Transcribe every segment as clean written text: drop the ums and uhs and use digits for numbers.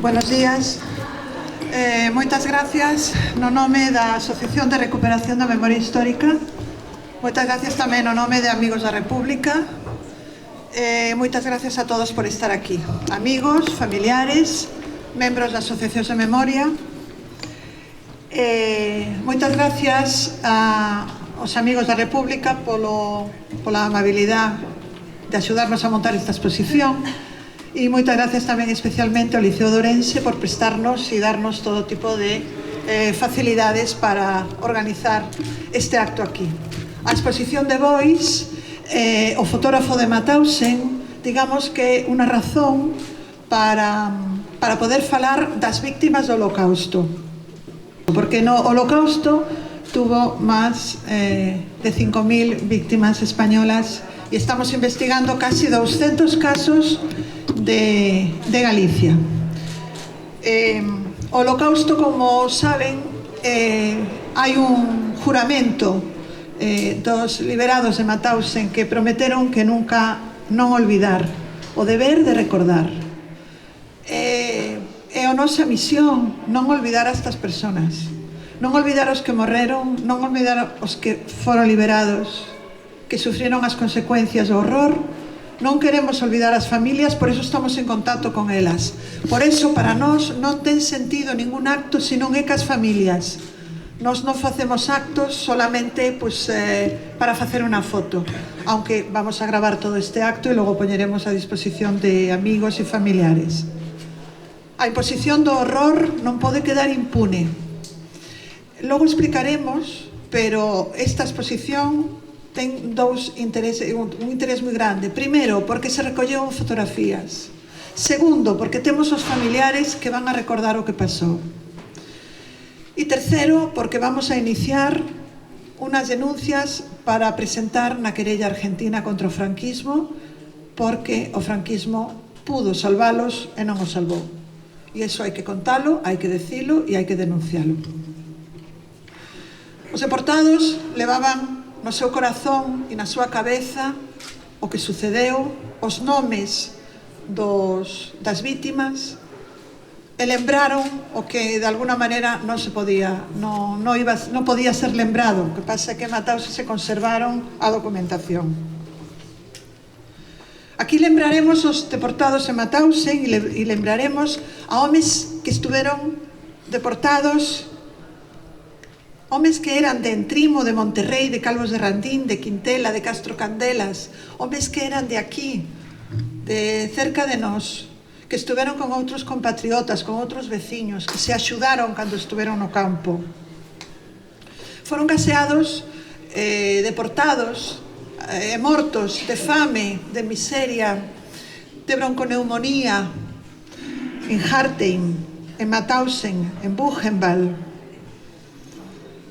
Buenos días. Moitas gracias no nome da Asociación de Recuperación da Memoria Histórica. Moitas gracias tamén no nome de Amigos da República. Moitas gracias a todos por estar aquí. Amigos, familiares, membros das asociacións de memoria. Moitas gracias aos Amigos da República pola amabilidade de axudarnos a montar esta exposición. E moitas gracias tamén especialmente ao Liceo de Ourense por prestarnos e darnos todo tipo de facilidades para organizar este acto aquí. A exposición de Bois, o fotógrafo de Mauthausen, digamos que é unha razón para poder falar das víctimas do Holocausto, porque no Holocausto tuvo máis de 5.000 víctimas españolas e estamos investigando casi 200 casos de Galicia. O Holocausto, como saben, hai un juramento dos liberados de Mauthausen que prometeron que nunca non olvidar, o deber de recordar. É a nosa misión non olvidar a estas persoas, non olvidar os que morreron, non olvidar os que foron liberados, que sufrieron as consecuencias do horror. Non queremos olvidar as familias, por eso estamos en contacto con elas. Por eso, para nós, non ten sentido ningún acto se non é cas familias. Nós non facemos actos solamente para facer unha foto, aunque vamos a gravar todo este acto e logo poñeremos a disposición de amigos e familiares. A imposición do horror non pode quedar impune. Logo explicaremos, pero esta exposición ten un interés moi grande. Primeiro, porque se recolleron fotografías. Segundo, porque temos os familiares que van a recordar o que pasou. E terceiro, porque vamos a iniciar unas denuncias para presentar na querella argentina contra o franquismo, porque o franquismo pudo salvalos e non o salvou. E iso hai que contalo, hai que decilo e hai que denuncialo. Os deportados levaban no seu corazón e na súa cabeza o que sucedeu, os nomes das vítimas, e lembraron o que de alguna maneira non podía ser lembrado. O que pasa é que Mauthausen se conservaron a documentación. Aquí lembraremos os deportados en Mauthausen e lembraremos a homes que estuveron deportados, homes que eran de Entrimo, de Monterrey, de Calvos de Randín, de Quintela, de Castro Candelas, homes que eran de aquí, de cerca de nós, que estuveron con outros compatriotas, con outros veciños, que se axudaron cando estuveron no campo. Foron gaseados, deportados, mortos de fame, de miseria, de bronconeumonía, en Hartheim, en Mauthausen, en Buchenwald,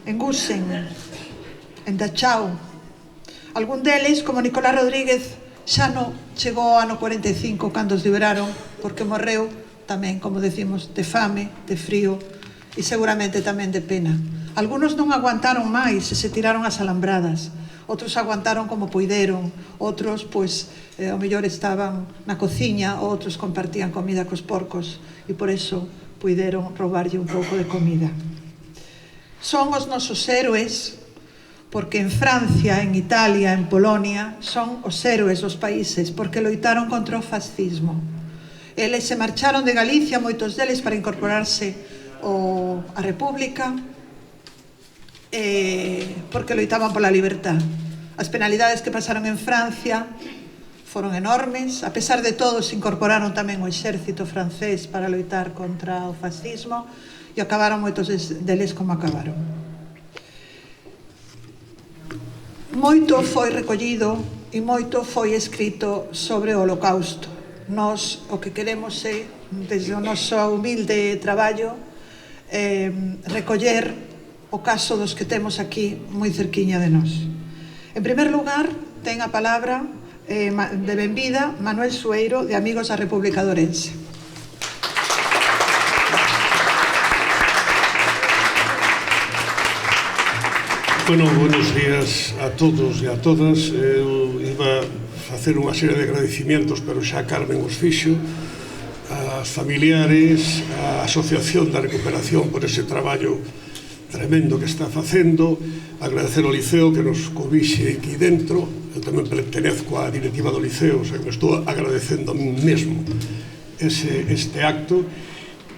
en Gusen, en Dachau. Algún deles, como Nicolás Rodríguez, xa non chegou ao ano 45 cando os liberaron, porque morreu tamén, como decimos, de fame, de frío e seguramente tamén de pena. Algunos non aguantaron máis e se tiraron as alambradas. Outros aguantaron como puideron. Outros, ao mellor estaban na cociña, outros compartían comida cos porcos e por eso puideron roubarlle un pouco de comida. Son os nosos héroes, porque en Francia, en Italia, en Polonia, son os héroes dos países, porque loitaron contra o fascismo. Eles se marcharon de Galicia, moitos deles, para incorporarse á República, porque loitaban pola libertad. As penalidades que pasaron en Francia foron enormes. A pesar de todo, se incorporaron tamén o exército francés para loitar contra o fascismo, e acabaron moitos deles como acabaron. Moito foi recollido e moito foi escrito sobre o Holocausto. Nós o que queremos é, desde o noso humilde traballo, recoller o caso dos que temos aquí moi cerquiña de nós. En primer lugar, ten a palabra de benvida Manuel Sueiro, de Amigos da República de Ourense. Bueno, buenos días a todos e a todas. Eu iba a facer unha serie de agradecimientos, pero xa Carmen os fixo. A as familiares, a Asociación da Recuperación por ese traballo tremendo que está facendo, agradecer ao Liceo que nos cobixe aquí dentro. Eu tamén pertenezco á directiva do Liceo, o sea que me estou agradecendo a mí mesmo este acto.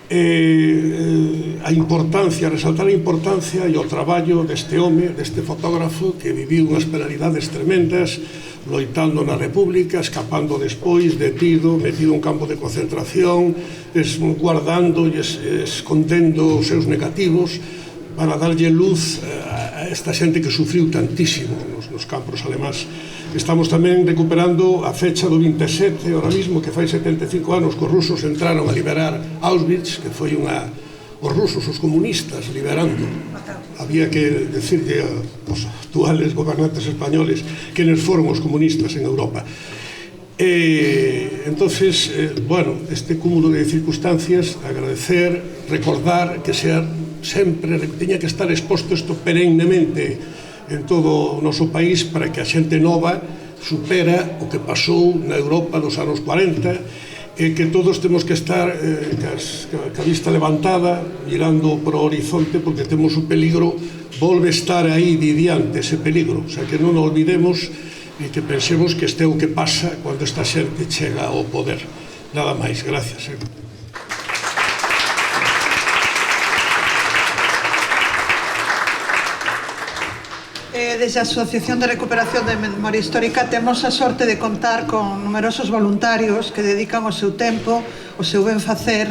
A importancia, resaltar a importancia e o traballo deste home, deste fotógrafo que viviu unhas penalidades tremendas, loitando na República, escapando despois, detido, metido en campo de concentración, guardando e escondendo os seus negativos para darlle luz a esta xente que sufriu tantísimo nos campos alemáns. Estamos tamén recuperando a fecha do 27, ahora mismo, que fai 75 anos que os rusos entraron a liberar Auschwitz, que foi os rusos, os comunistas, liberando. Había que decirle aos actuales gobernantes españoles quenes foron os comunistas en Europa. Entonces, bueno, este cúmulo de circunstancias, agradecer, recordar que sea sempre, teña que estar exposto isto perennemente en todo o noso país para que a xente nova supera o que pasou na Europa dos anos 40 e que todos temos que estar ca vista levantada, mirando para o horizonte, porque temos o peligro, volve estar aí diante ese peligro, o sea que non o olvidemos e que pensemos que este é o que pasa cando esta xente chega ao poder. Nada máis, gracias. Desde a Asociación de Recuperación de Memoria Histórica temos a sorte de contar con numerosos voluntarios que dedican o seu tempo, o seu ben facer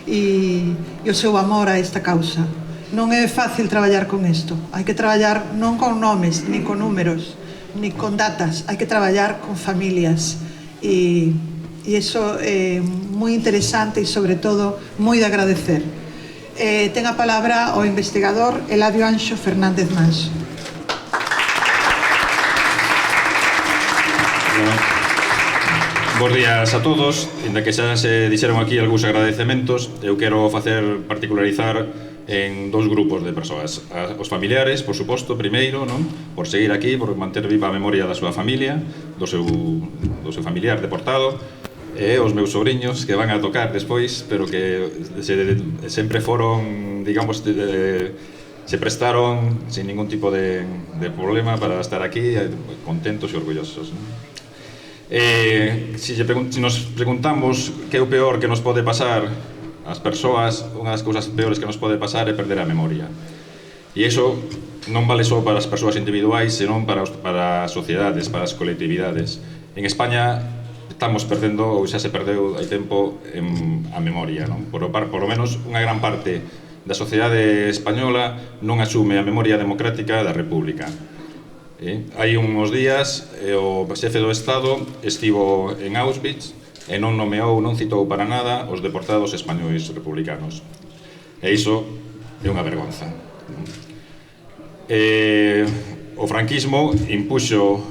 e o seu amor a esta causa. Non é fácil traballar con isto. Hai que traballar non con nomes, ni con números, ni con datas. Hai que traballar con familias. E iso é moi interesante e, sobre todo, moi de agradecer. Ten a palabra o investigador Eladio Anxo Fernández Manso. Bos días a todos. Inda que xa se dixeron aquí algúns agradecementos, eu quero particularizar en dous grupos de persoas. Os familiares, por suposto, primeiro, non? Por seguir aquí, por manter viva a memoria da súa familia, do seu familiar deportado, e os meus sobrinhos que van a tocar despois, pero que sempre foron, digamos, se prestaron sin ningún tipo de problema para estar aquí contentos e orgullosos, non? Si nos preguntamos que é o peor que nos pode pasar ás persoas, unha das cousas peores que nos pode pasar é perder a memoria. E iso non vale só para as persoas individuais, senón para as sociedades, para as colectividades. En España estamos perdendo, ou xa se perdeu hai tempo, a memoria, non? Por lo menos unha gran parte da sociedade española non asume a memoria democrática da República. Hai uns días o xefe do Estado estivo en Auschwitz e non nomeou, non citou para nada os deportados españois republicanos. E iso é unha vergonza. O franquismo impuxo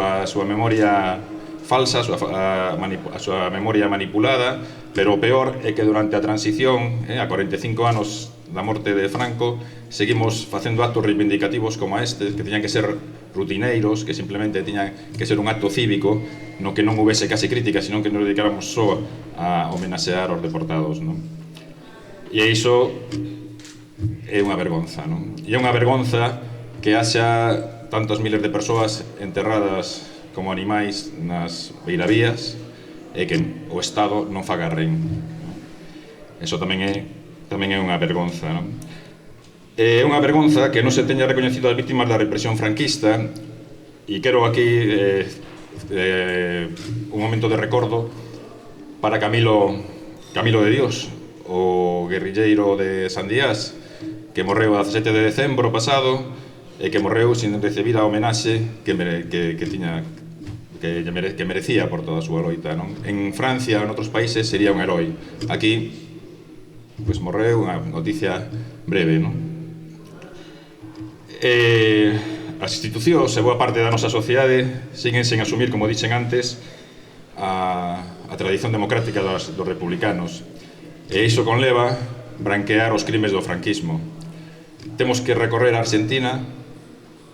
a súa memoria falsa, a súa memoria manipulada, pero o peor é que durante a transición, a 45 anos da morte de Franco, seguimos facendo actos reivindicativos como este, que tiñan que ser rutineiros, que simplemente tiñan que ser un acto cívico, no que non houvese case crítica, senón que nos dedicáramos só a homenaxear aos deportados, non? E iso é unha vergonza, non? E é unha vergonza que haxa tantas miles de persoas enterradas como animais nas beiravías e que o Estado non faga ren. Iso tamén é unha vergonza, non? É unha vergonza que non se teña recoñecido as vítimas da represión franquista, e quero aquí un momento de recordo para Camilo de Dios, o guerrilleiro de Sandiás, que morreu a 17 de decembro pasado e que morreu sin recibir a homenaxe que merecía por toda a súa loita, non? En Francia ou en outros países sería un heroi. Aquí, pois morreu, unha noticia breve, non? As institucións e boa parte da nosa sociedade siguen sen asumir, como dixen antes, a tradición democrática dos republicanos, e iso conleva branquear os crimes do franquismo. Temos que recorrer a Argentina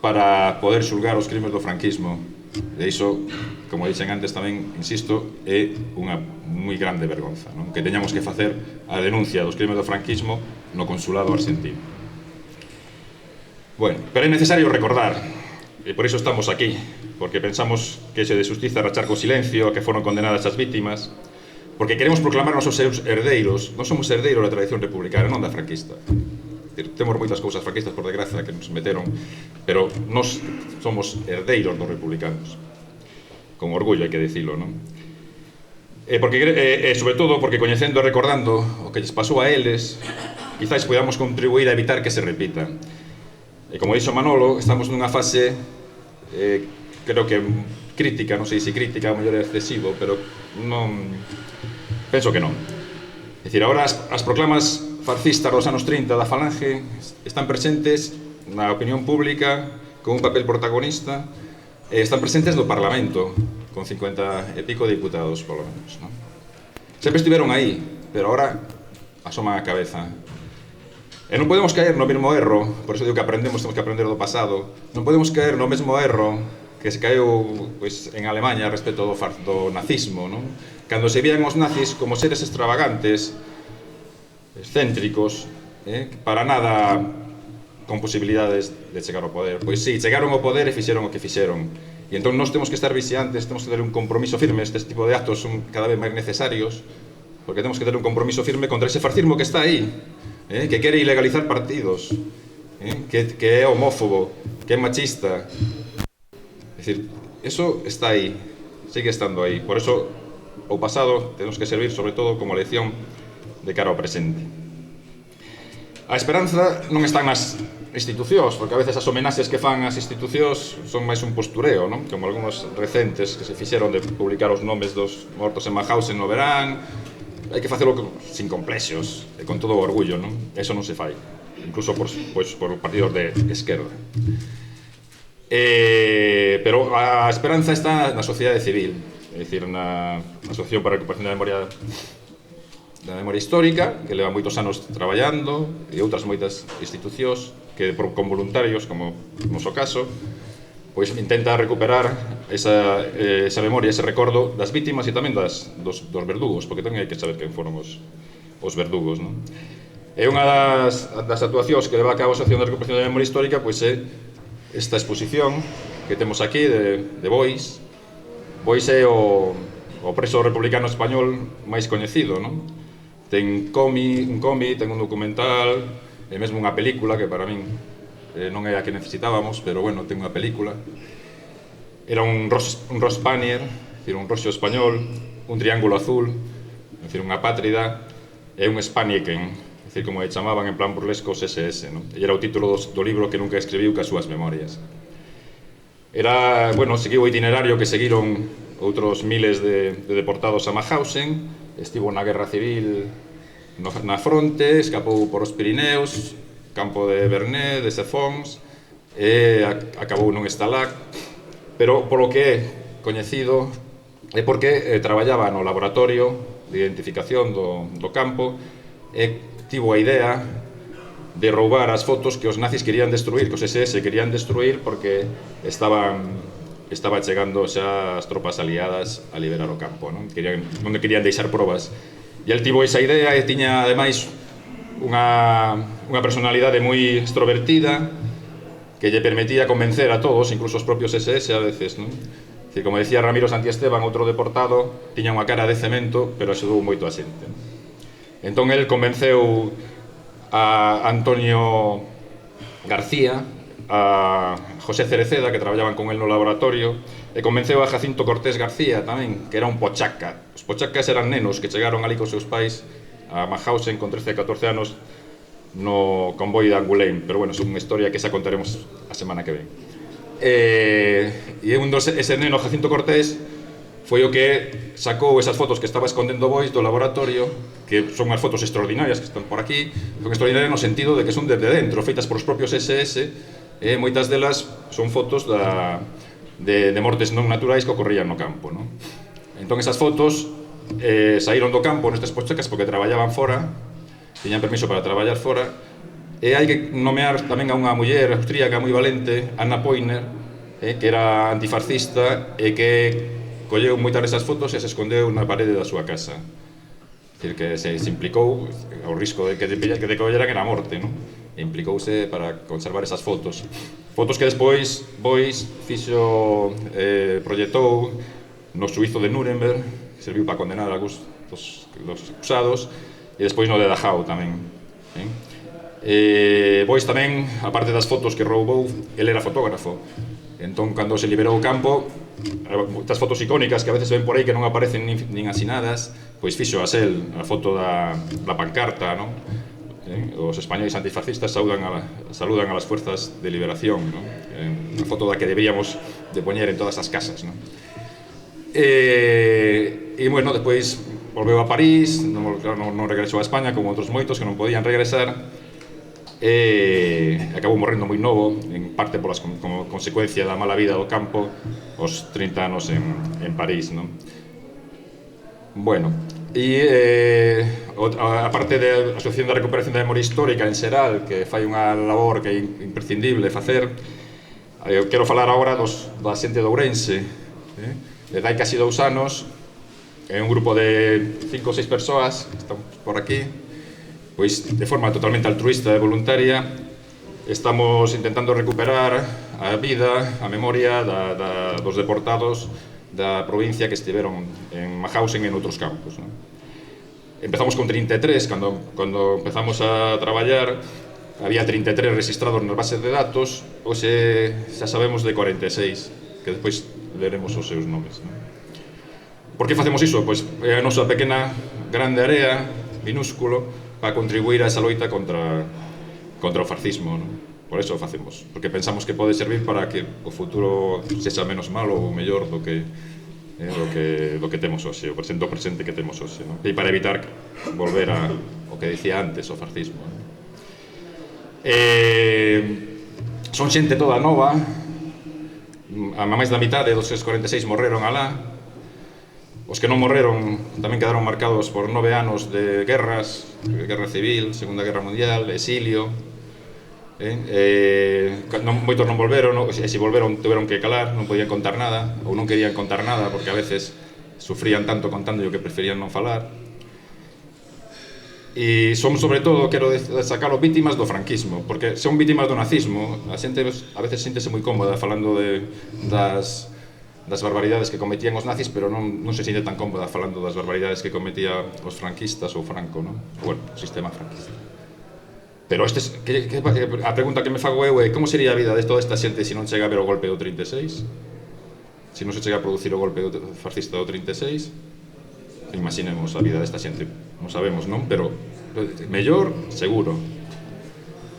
para poder xulgar os crimes do franquismo, E iso, como dixen antes tamén, insisto, é unha moi grande vergonza, non? Que teñamos que facer a denuncia dos crimes do franquismo no consulado argentino. Bueno, pero é necesario recordar, e por iso estamos aquí, porque pensamos que ese de xustiza rachar co silencio a que foron condenadas as vítimas, porque queremos proclamar os seus herdeiros. Non somos herdeiros da tradición republicana, non da franquista. Temos moitas cousas franquistas, por desgracia, que nos meteron, pero nós somos herdeiros dos republicanos. Con orgullo, hai que dicilo, non? Sobre todo porque coñecendo e recordando o que lles pasou a eles, quizás podamos contribuir a evitar que se repita. E como dixo Manolo, estamos nunha fase, creo que crítica, non sei se crítica, o mellor é excesivo, pero non... penso que non. É dicir, agora as proclamas fascistas dos anos 30 da Falange están presentes na opinión pública con un papel protagonista, están presentes no Parlamento con 50 e pico de diputados, polo menos, non? Sempre estiveron aí, pero agora asoman a cabeza. E non podemos caer no mesmo erro, por iso digo que temos que aprender do pasado, non podemos caer no mesmo erro que se caeu en Alemanha respecto do nazismo, non? Cando se vían os nazis como seres extravagantes, excéntricos, para nada con posibilidades de chegar ao poder. Pois sí, chegaron ao poder e fixeron o que fixeron. E entón nós temos que estar vixiantes, temos que ter un compromiso firme. Este tipo de actos son cada vez máis necesarios, porque temos que ter un compromiso firme contra ese fascismo que está aí, que quere ilegalizar partidos, que é homófobo, que é machista. É dicir, eso está aí, sigue estando aí. Por eso, o pasado temos que servir sobre todo como lección de cara ao presente. A esperanza non está nas institucións, porque a veces as homenaxes que fan as institucións son máis un postureo, non? Como algúns recentes que se fixeron de publicar os nomes dos mortos en Mauthausen no verán. Hai que facelo sin complexos e con todo o orgullo, non? Eso non se fai, incluso por partidos de esquerda. Pero a esperanza está na sociedade civil, é dicir, na Asociación para a Recuperación da Memoria Histórica, que leva moitos anos traballando, e outras moitas institucións que con voluntarios, como no noso caso, pois intenta recuperar esa memoria, ese recordo das vítimas e tamén dos verdugos, porque tamén hai que saber quen foron os verdugos, non? E unha das actuacións que leva a cabo a Asociación de Recuperación da Memoria Histórica pois é esta exposición que temos aquí de Bois. Bois é o preso republicano español máis coñecido, non? Ten un cómic, ten un documental e mesmo unha película que para min non é a que necesitábamos, pero bueno, ten unha película. Era un Ross Panier, un roxo español, un triángulo azul, unha pátrida, e un Spanieken, como lle chamaban en plan burlesco os SS, non? E era o título do libro que nunca escribiu cas súas memorias. Seguiu o itinerario que seguiron outros miles de deportados a Mauthausen, estivo na Guerra Civil na fronte, escapou por os Pirineos, campo de Vernet, de Sefons, e acabou nun Stalag, pero polo que é coñecido é porque traballaba no laboratorio de identificación do campo e tivo a idea de roubar as fotos que os nazis querían destruir, que os SS querían destruir porque estaba chegando xa as tropas aliadas a liberar o campo, non querían deixar probas. E el tivo esa idea e tiña, ademais, unha personalidade moi extrovertida que lle permitía convencer a todos, incluso os propios SS a veces, non? Como decía Ramiro Santiesteban, outro deportado, tiña unha cara de cemento, pero axudou moito a xente. Entón, el convenceu a Antonio García, a José Cereceda, que traballaban con el no laboratorio, e convenceu a Jacinto Cortés García tamén, que era un pochaca. Os pochacas eran nenos que chegaron ali cos seus pais a Mauthausen con 13 e 14 anos no convoi de Angoulême, pero bueno, é unha historia que xa contaremos a semana que ven. E ese neno, Jacinto Cortés, foi o que sacou esas fotos que estaba escondendo Bois do laboratorio, que son as fotos extraordinarias que están por aquí, son extraordinarias no sentido de que son desde dentro, feitas por os propios SS, e moitas delas son fotos de mortes non naturais que ocorrían no campo, non? Entón esas fotos saíron do campo nestes pochacas porque traballaban fora, tiñan permiso para traballar fora, e hai que nomear tamén a unha muller austríaca moi valente, Anna Poiner, que era antifascista e que colleu moitas desas fotos e se escondeu na parede da súa casa. É dicir, que se implicou ao risco de que te colleran era a morte, non? E implicouse para conservar esas fotos. Fotos que despois Bois fixo, proyectou no suizo de Nuremberg, que serviu para condenar a algúns dos acusados, e despois no de Dachau tamén. Bois tamén, a parte das fotos que roubou, ele era fotógrafo. Entón, cando se liberou o campo, moitas fotos icónicas que a veces ven por aí que non aparecen nin asinadas, pois fixo a a foto da pancarta, non? Os españois antifascistas saludan a las fuerzas de liberación, non? Unha foto da que deberíamos de poñer en todas as casas, non? E, bueno, despois volveu a París, non regresou a España como outros moitos que non podían regresar, e acabou morrendo moi novo, en parte como consecuencia da mala vida do campo, aos 30 anos en París, non? Bueno, e a parte da Asociación de Recuperación da Memoria Histórica en Seral, que fai unha labor que é imprescindible facer, eu quero falar agora da xente de Ourense. Desde hai casi 2 anos, é un grupo de 5 ou 6 persoas que están por aquí, pois de forma totalmente altruista e voluntaria, estamos intentando recuperar a vida, a memoria dos deportados da provincia que estiveron en Mauthausen e en outros campos, non? Empezamos con 33, cando empezamos a traballar, había 33 registrados nas bases de datos, hoxe xa sabemos de 46, que despois leremos os seus nomes, non? Por que facemos iso? Pois é a nosa pequena, grande área, minúsculo, para contribuir a esa loita contra o fascismo, non? Por eso o facemos, porque pensamos que pode servir para que o futuro sexa menos malo ou mellor do que temos hoxe, o presente que temos hoxe, non? E para evitar volver ao que dicía antes, o fascismo, non? Son xente toda nova, a máis da mitad dos 46 morreron alá. Os que non morreron tamén quedaron marcados por 9 anos de guerras, guerra civil, Segunda Guerra Mundial, exilio. Moitos non volveron, e se volveron tiveron que calar, non podían contar nada, ou non querían contar nada porque a veces sufrían tanto contando que preferían non falar. E son, sobre todo, quero destacar os vítimas do franquismo, porque son vítimas do nazismo. A xente a veces síntese moi cómoda falando das barbaridades que cometían os nazis, pero non se sinte tan cómoda falando das barbaridades que cometía os franquistas ou Franco, non? Bueno, o sistema franquista. Pero a pregunta que me fago eu é como sería a vida de toda esta xente se non chega a ver o golpe do 36? Se non se chega a producir o golpe fascista do 36? Imaginemos a vida desta xente, non sabemos, non? Pero mellor, seguro,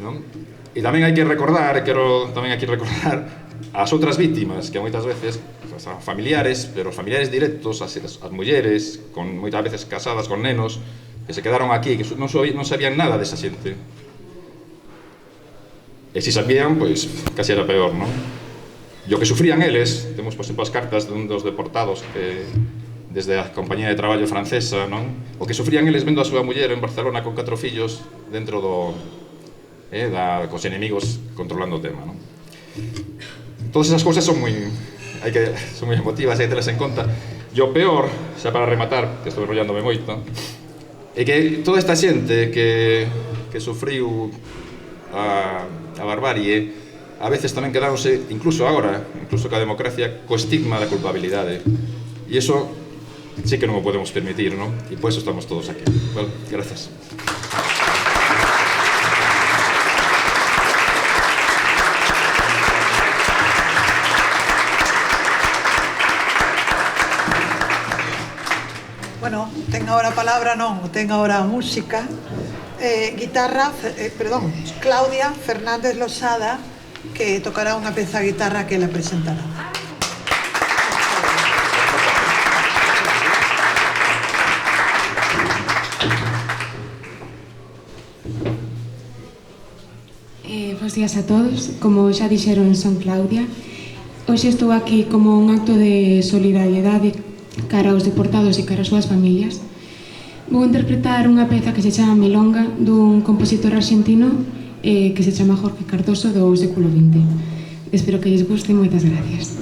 non? E tamén hai que recordar, quero tamén aquí recordar as outras vítimas, que moitas veces familiares, pero os familiares directos, as mulleres, moitas veces casadas con nenos, que se quedaron aquí, que non sabían nada desa xente. E se sabían, pois, casi era peor, non? E o que sufrían eles, temos, por exemplo, as cartas dun dos deportados que desde a compañía de traballo francesa, non? O que sufrían eles vendo a súa muller en Barcelona con 4 fillos dentro cos enemigos controlando o tema, non? Todas esas cousas son moi emotivas, hai que telas en conta. E o peor, xa para rematar, que estou enrollándome moito, é que toda esta xente que sufriu a barbarie, a veces tamén quedáronse, incluso agora, incluso ca democracia, co estigma da culpabilidade. E iso sí que non o podemos permitir, non? E por eso estamos todos aquí. Bueno, gracias. Bueno, ten agora a palabra, non, ten agora a música. Claudia Fernández Losada, que tocará unha peza de guitarra que ela presentará. Bos días a todos. Como xa dixeron, son Claudia. Hoxe estou aquí como un acto de solidariedade cara aos deportados e cara ás súas familias. Vou interpretar unha peza que se chama Milonga dun compositor argentino que se chama Jorge Cardoso do século XX. Espero que lles guste. Moitas gracias.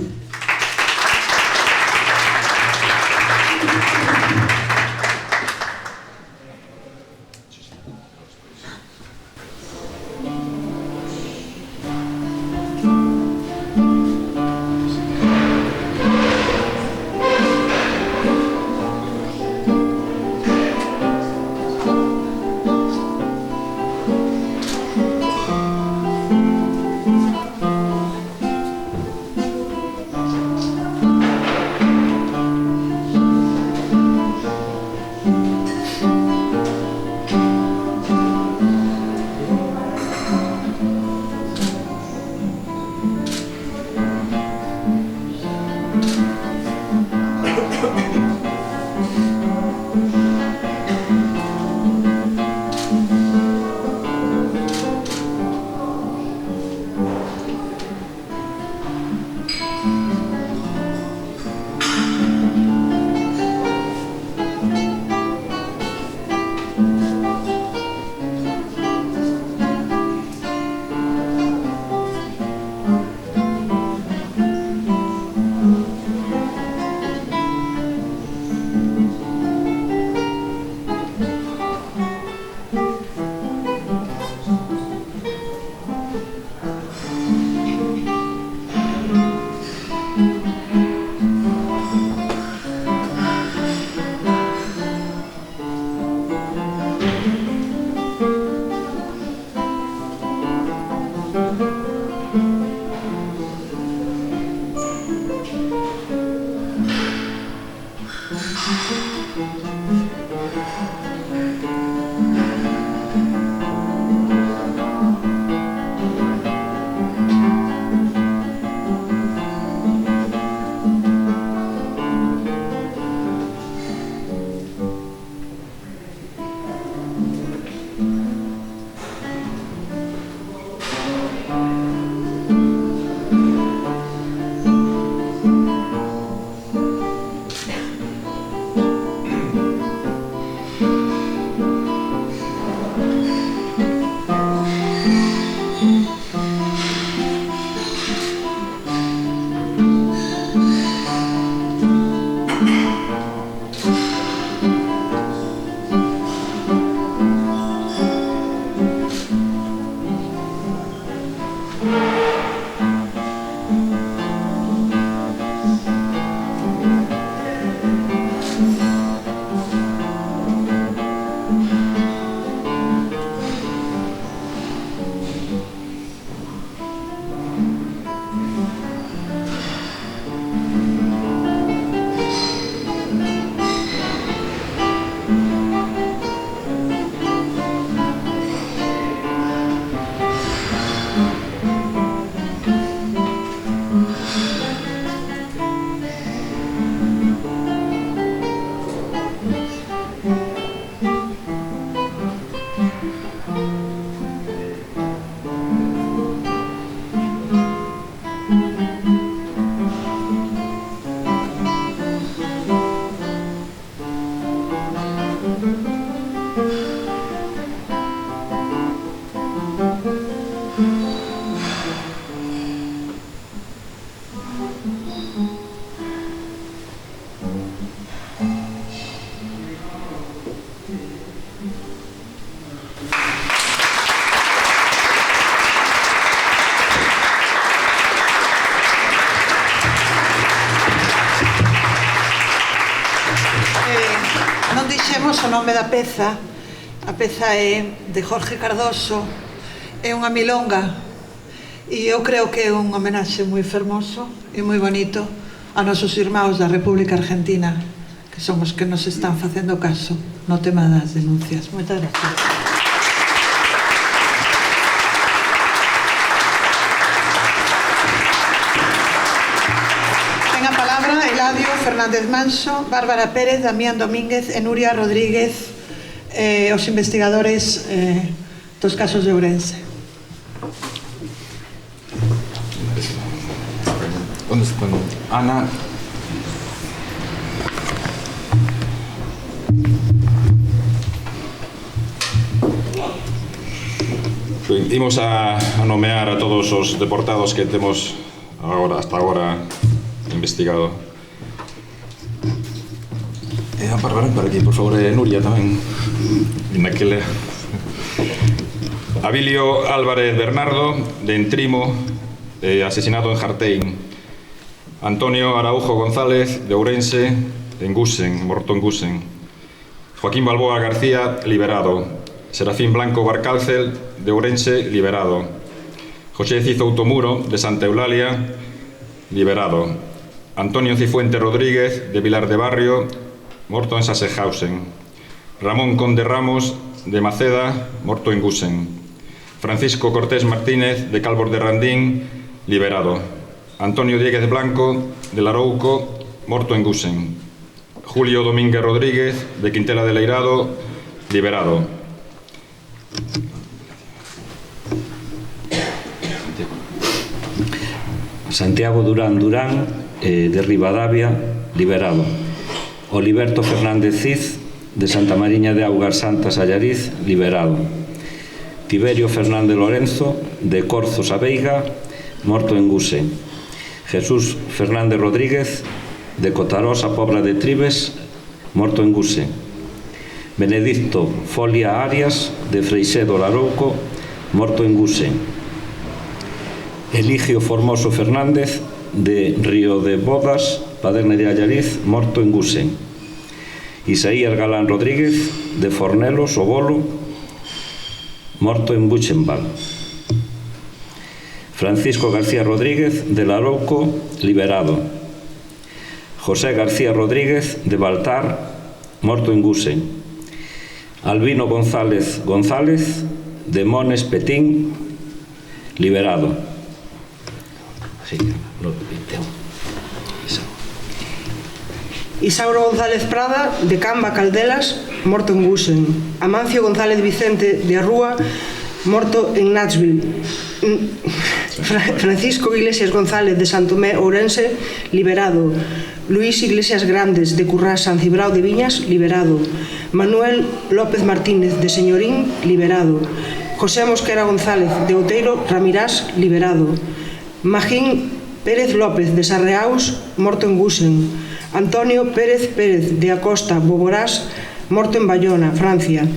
o nome da peza. A peza é de Jorge Cardoso, é unha milonga e eu creo que é un homenaxe moi fermoso e moi bonito a nosos irmãos da República Argentina, que son os que nos están facendo caso no tema das denuncias. Moitas gracias. Eladio Fernández Manso, Bárbara Pérez, Damián Domínguez e Nuria Rodríguez, os investigadores dos casos de Ourense. ¿Dónde están? Ana. Imos a nomear a todos os deportados que temos hasta agora investigado. A Bárbara, para aquí, por favor, Nuria tamén. Naquele. Abilio Álvarez Bernardo, de Entrimo, asesinado en Jartein. Antonio Araujo González, de Ourense, en Gusen, morto en Gusen. Joaquín Balboa García, liberado. Serafín Blanco Barcálcel, de Ourense, liberado. José Cizo Automuro, de Santa Eulalia, liberado. Antonio Cifuente Rodríguez, de Vilar de Barrio, morto en Sassenhausen. Ramón Conde Ramos, de Maceda, morto en Gusen. Francisco Cortés Martínez, de Calvor de Randín, liberado. Antonio Dieguez Blanco, de Larouco, morto en Gusen. Julio Domínguez Rodríguez, de Quintela de Leirado, liberado. Santiago Durán Durán, de Ribadavia, liberado. Oliverto Fernández Cid, de Santa Mariña de Augas Santas, Allariz, liberado. Tiberio Fernández Lorenzo, de Corzos a Veiga, morto en Gusen. Jesús Fernández Rodríguez, de Cotarós a Pobra de Tribes, morto en Gusen. Benedicto Folia Arias, de Freixedo Larouco, morto en Gusen. Eligio Formoso Fernández, de Río de Bodas, Paderne de Allariz, morto en Gusen. Isaías Galán Rodríguez, de Fornelos, o Bolo, morto en Buchenwald. Francisco García Rodríguez, de Larouco, liberado. José García Rodríguez, de Baltar, morto en Gusen. Albino González González, de Mones Petín, liberado. Sí, Isauro González Prada, de Camba Caldelas, morto en Gusen. Amancio González Vicente, de Arrúa, morto en Nashville. Francisco Iglesias González, de Santomé, Ourense, liberado. Luis Iglesias Grandes, de Currás, San Cibrao de Viñas, liberado. Manuel López Martínez, de Señorín, liberado. José Mosquera González, de Outeiro, Ramirás, liberado. Magín Pérez López, de Sarreaus, morto en Gusen. Antonio Pérez Pérez, de Acosta, Boborás, morto en Bayona, Francia.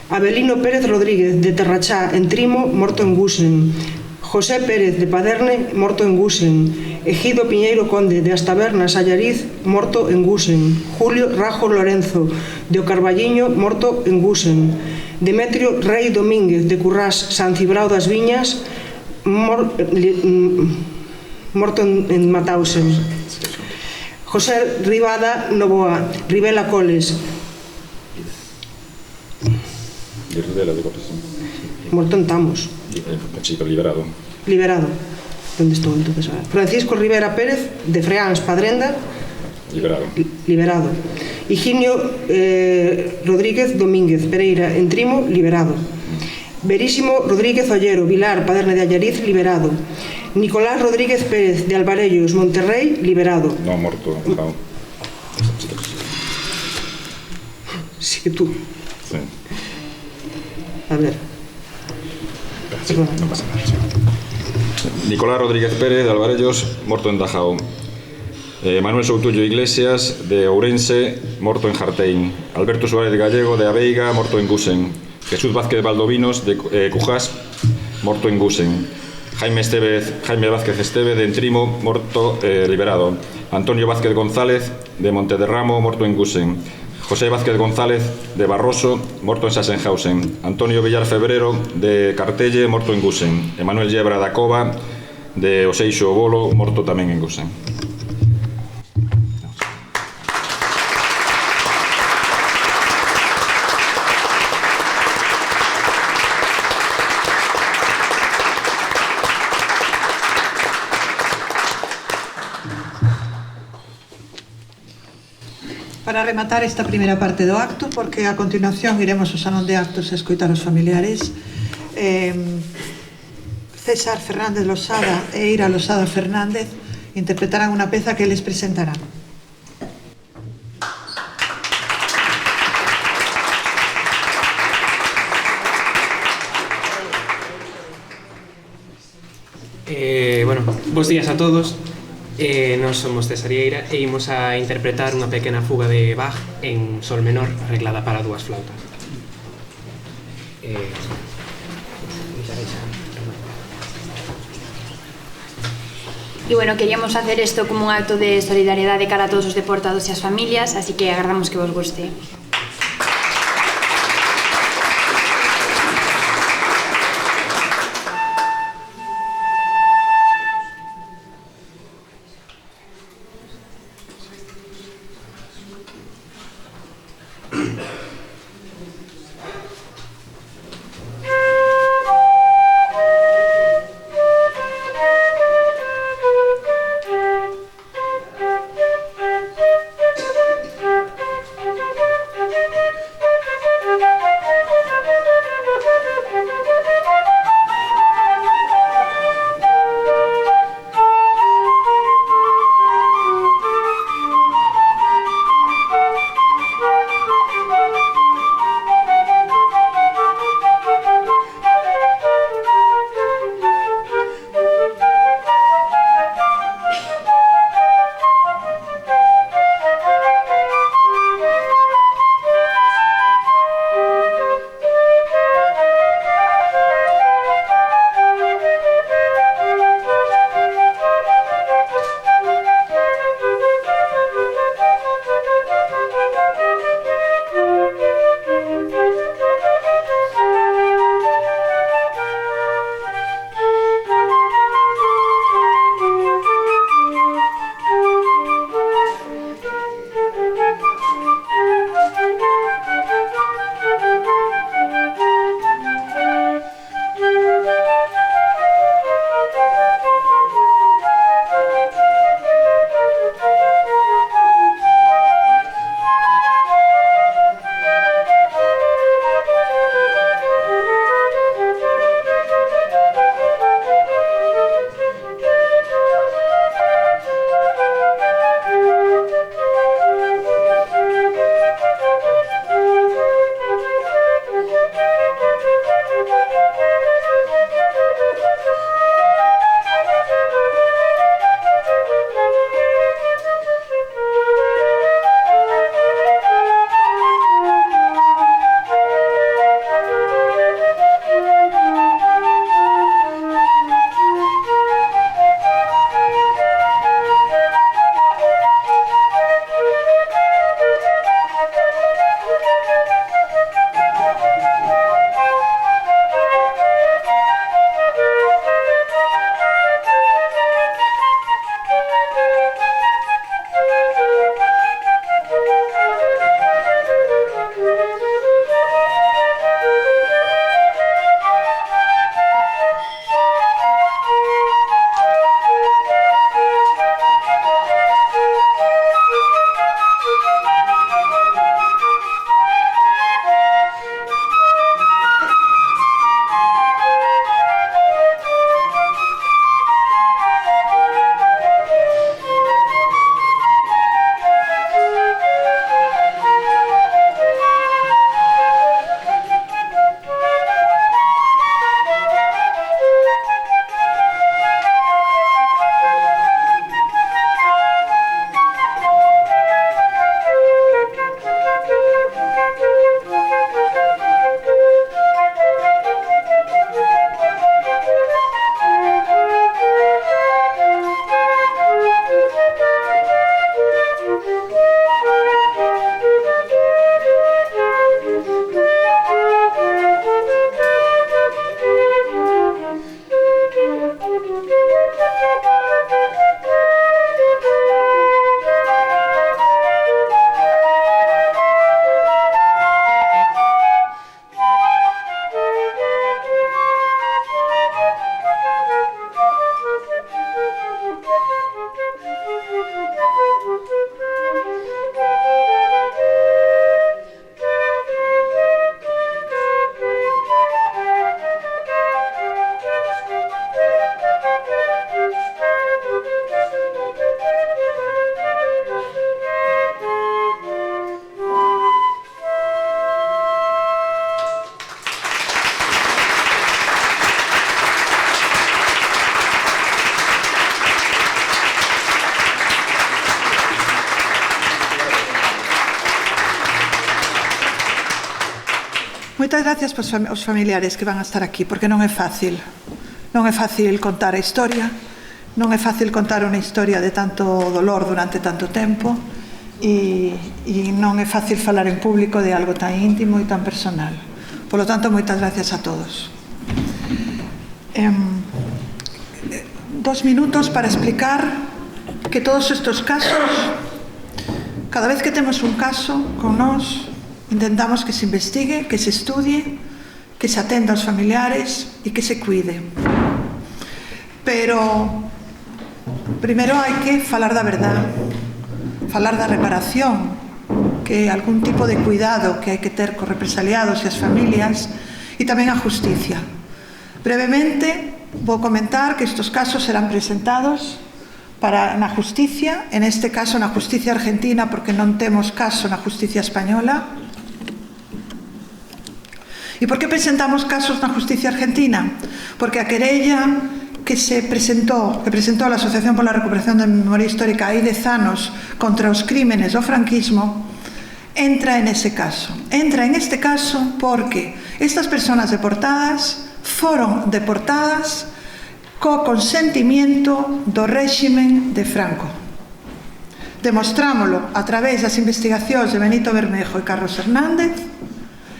Abelino Pérez Rodríguez, de Terrachá, en Trimo, morto en Gusen. José Pérez, de Paderne, morto en Gusen. Egido Piñeiro Conde, de Astabernas, Allariz, morto en Gusen. Julio Rajo Lorenzo, de Ocarballiño, morto en Gusen. Demetrio Rey Domínguez, de Currás, San Cibrao das Viñas, morto en Matausen. José Ribada Novoa, Rivela Coles, morto en Tamos. Liberado. Liberado. ¿Dónde estuvo entonces? Francisco Rivera Pérez, de Freáns, Padrenda, Liberado. Liberado. Higinio Rodríguez Domínguez Pereira, en Trimo, liberado. Verísimo Rodríguez Ollero, Vilar, Paderne de Allariz, liberado. Nicolás Rodríguez Pérez, de Alvarellos, Monterrey, liberado. No, morto. No. Sí que tú. Sí. A ver. Sí, no pasa nada. Nicolás Rodríguez Pérez, de Alvarellos, morto en Dajao. Manuel Soutullo Iglesias, de Ourense, morto en Jartein. Alberto Suárez Gallego, de Aveiga, morto en Gusen. Jesús Vázquez Valdovinos, de Cujás, morto en Gusen. Jaime Vázquez Esteve, de Entrimo, morto, liberado. Antonio Vázquez González, de Montederramo, morto en Gusen. José Vázquez González, de Barroso, morto en Sassenhausen. Antonio Villar Febrero, de Cartelle, morto en Gusen. Emanuel Yebra da Cova, de Oseixo Bolo, morto tamén en Gusen. Para rematar esta primeira parte do acto, porque a continuación iremos ao salón de actos a escoitar os familiares, César Fernández Losada e Ira Losada Fernández interpretarán unha peza que les presentarán. Bos días a todos. Nós somos de Sarieira e imos a interpretar unha pequena fuga de Bach en sol menor arreglada para dúas flautas. E bueno, queríamos facer isto como un acto de solidariedade cara a todos os deportados e as familias, así que agardamos que vos guste. Moitas gracias aos familiares que van a estar aquí, porque non é fácil. Non é fácil contar a historia, non é fácil contar unha historia de tanto dolor durante tanto tempo, e non é fácil falar en público de algo tan íntimo e tan personal. Por lo tanto, moitas gracias a todos. 2 minutos para explicar que todos estos casos, cada vez que temos un caso con nós, intentamos que se investigue, que se estudie, que se atenda aos familiares e que se cuide. Pero primeiro hai que falar da verdade, falar da reparación, que é algún tipo de cuidado que hai que ter cos represaliados e as familias, e tamén a justicia. Brevemente, vou comentar que estes casos serán presentados na justicia, en este caso na justicia argentina, porque non temos caso na justicia española. E por que presentamos casos na justicia argentina? Porque a querella que presentou a Asociación pola Recuperación da Memoria Histórica hai 10 anos contra os crímenes do franquismo entra en ese caso. Entra en este caso porque estas persoas deportadas foron deportadas co consentimiento do réximen de Franco. Demostrámolo a través das investigacións de Benito Bermejo e Carlos Hernández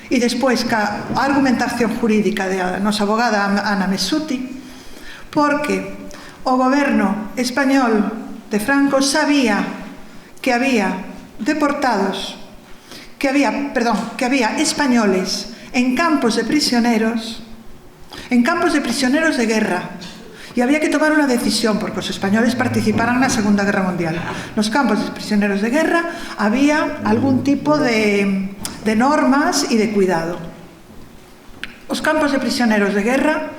e despois ca argumentación jurídica da nosa abogada Ana Mesuti, porque o goberno español de Franco sabía que había deportados, que había españoles en campos de prisioneros de guerra, e había que tomar unha decisión, porque os españoles participaran na Segunda Guerra Mundial. Nos campos de prisioneros de guerra había algún tipo de normas e de cuidado. Os campos de prisioneros de guerra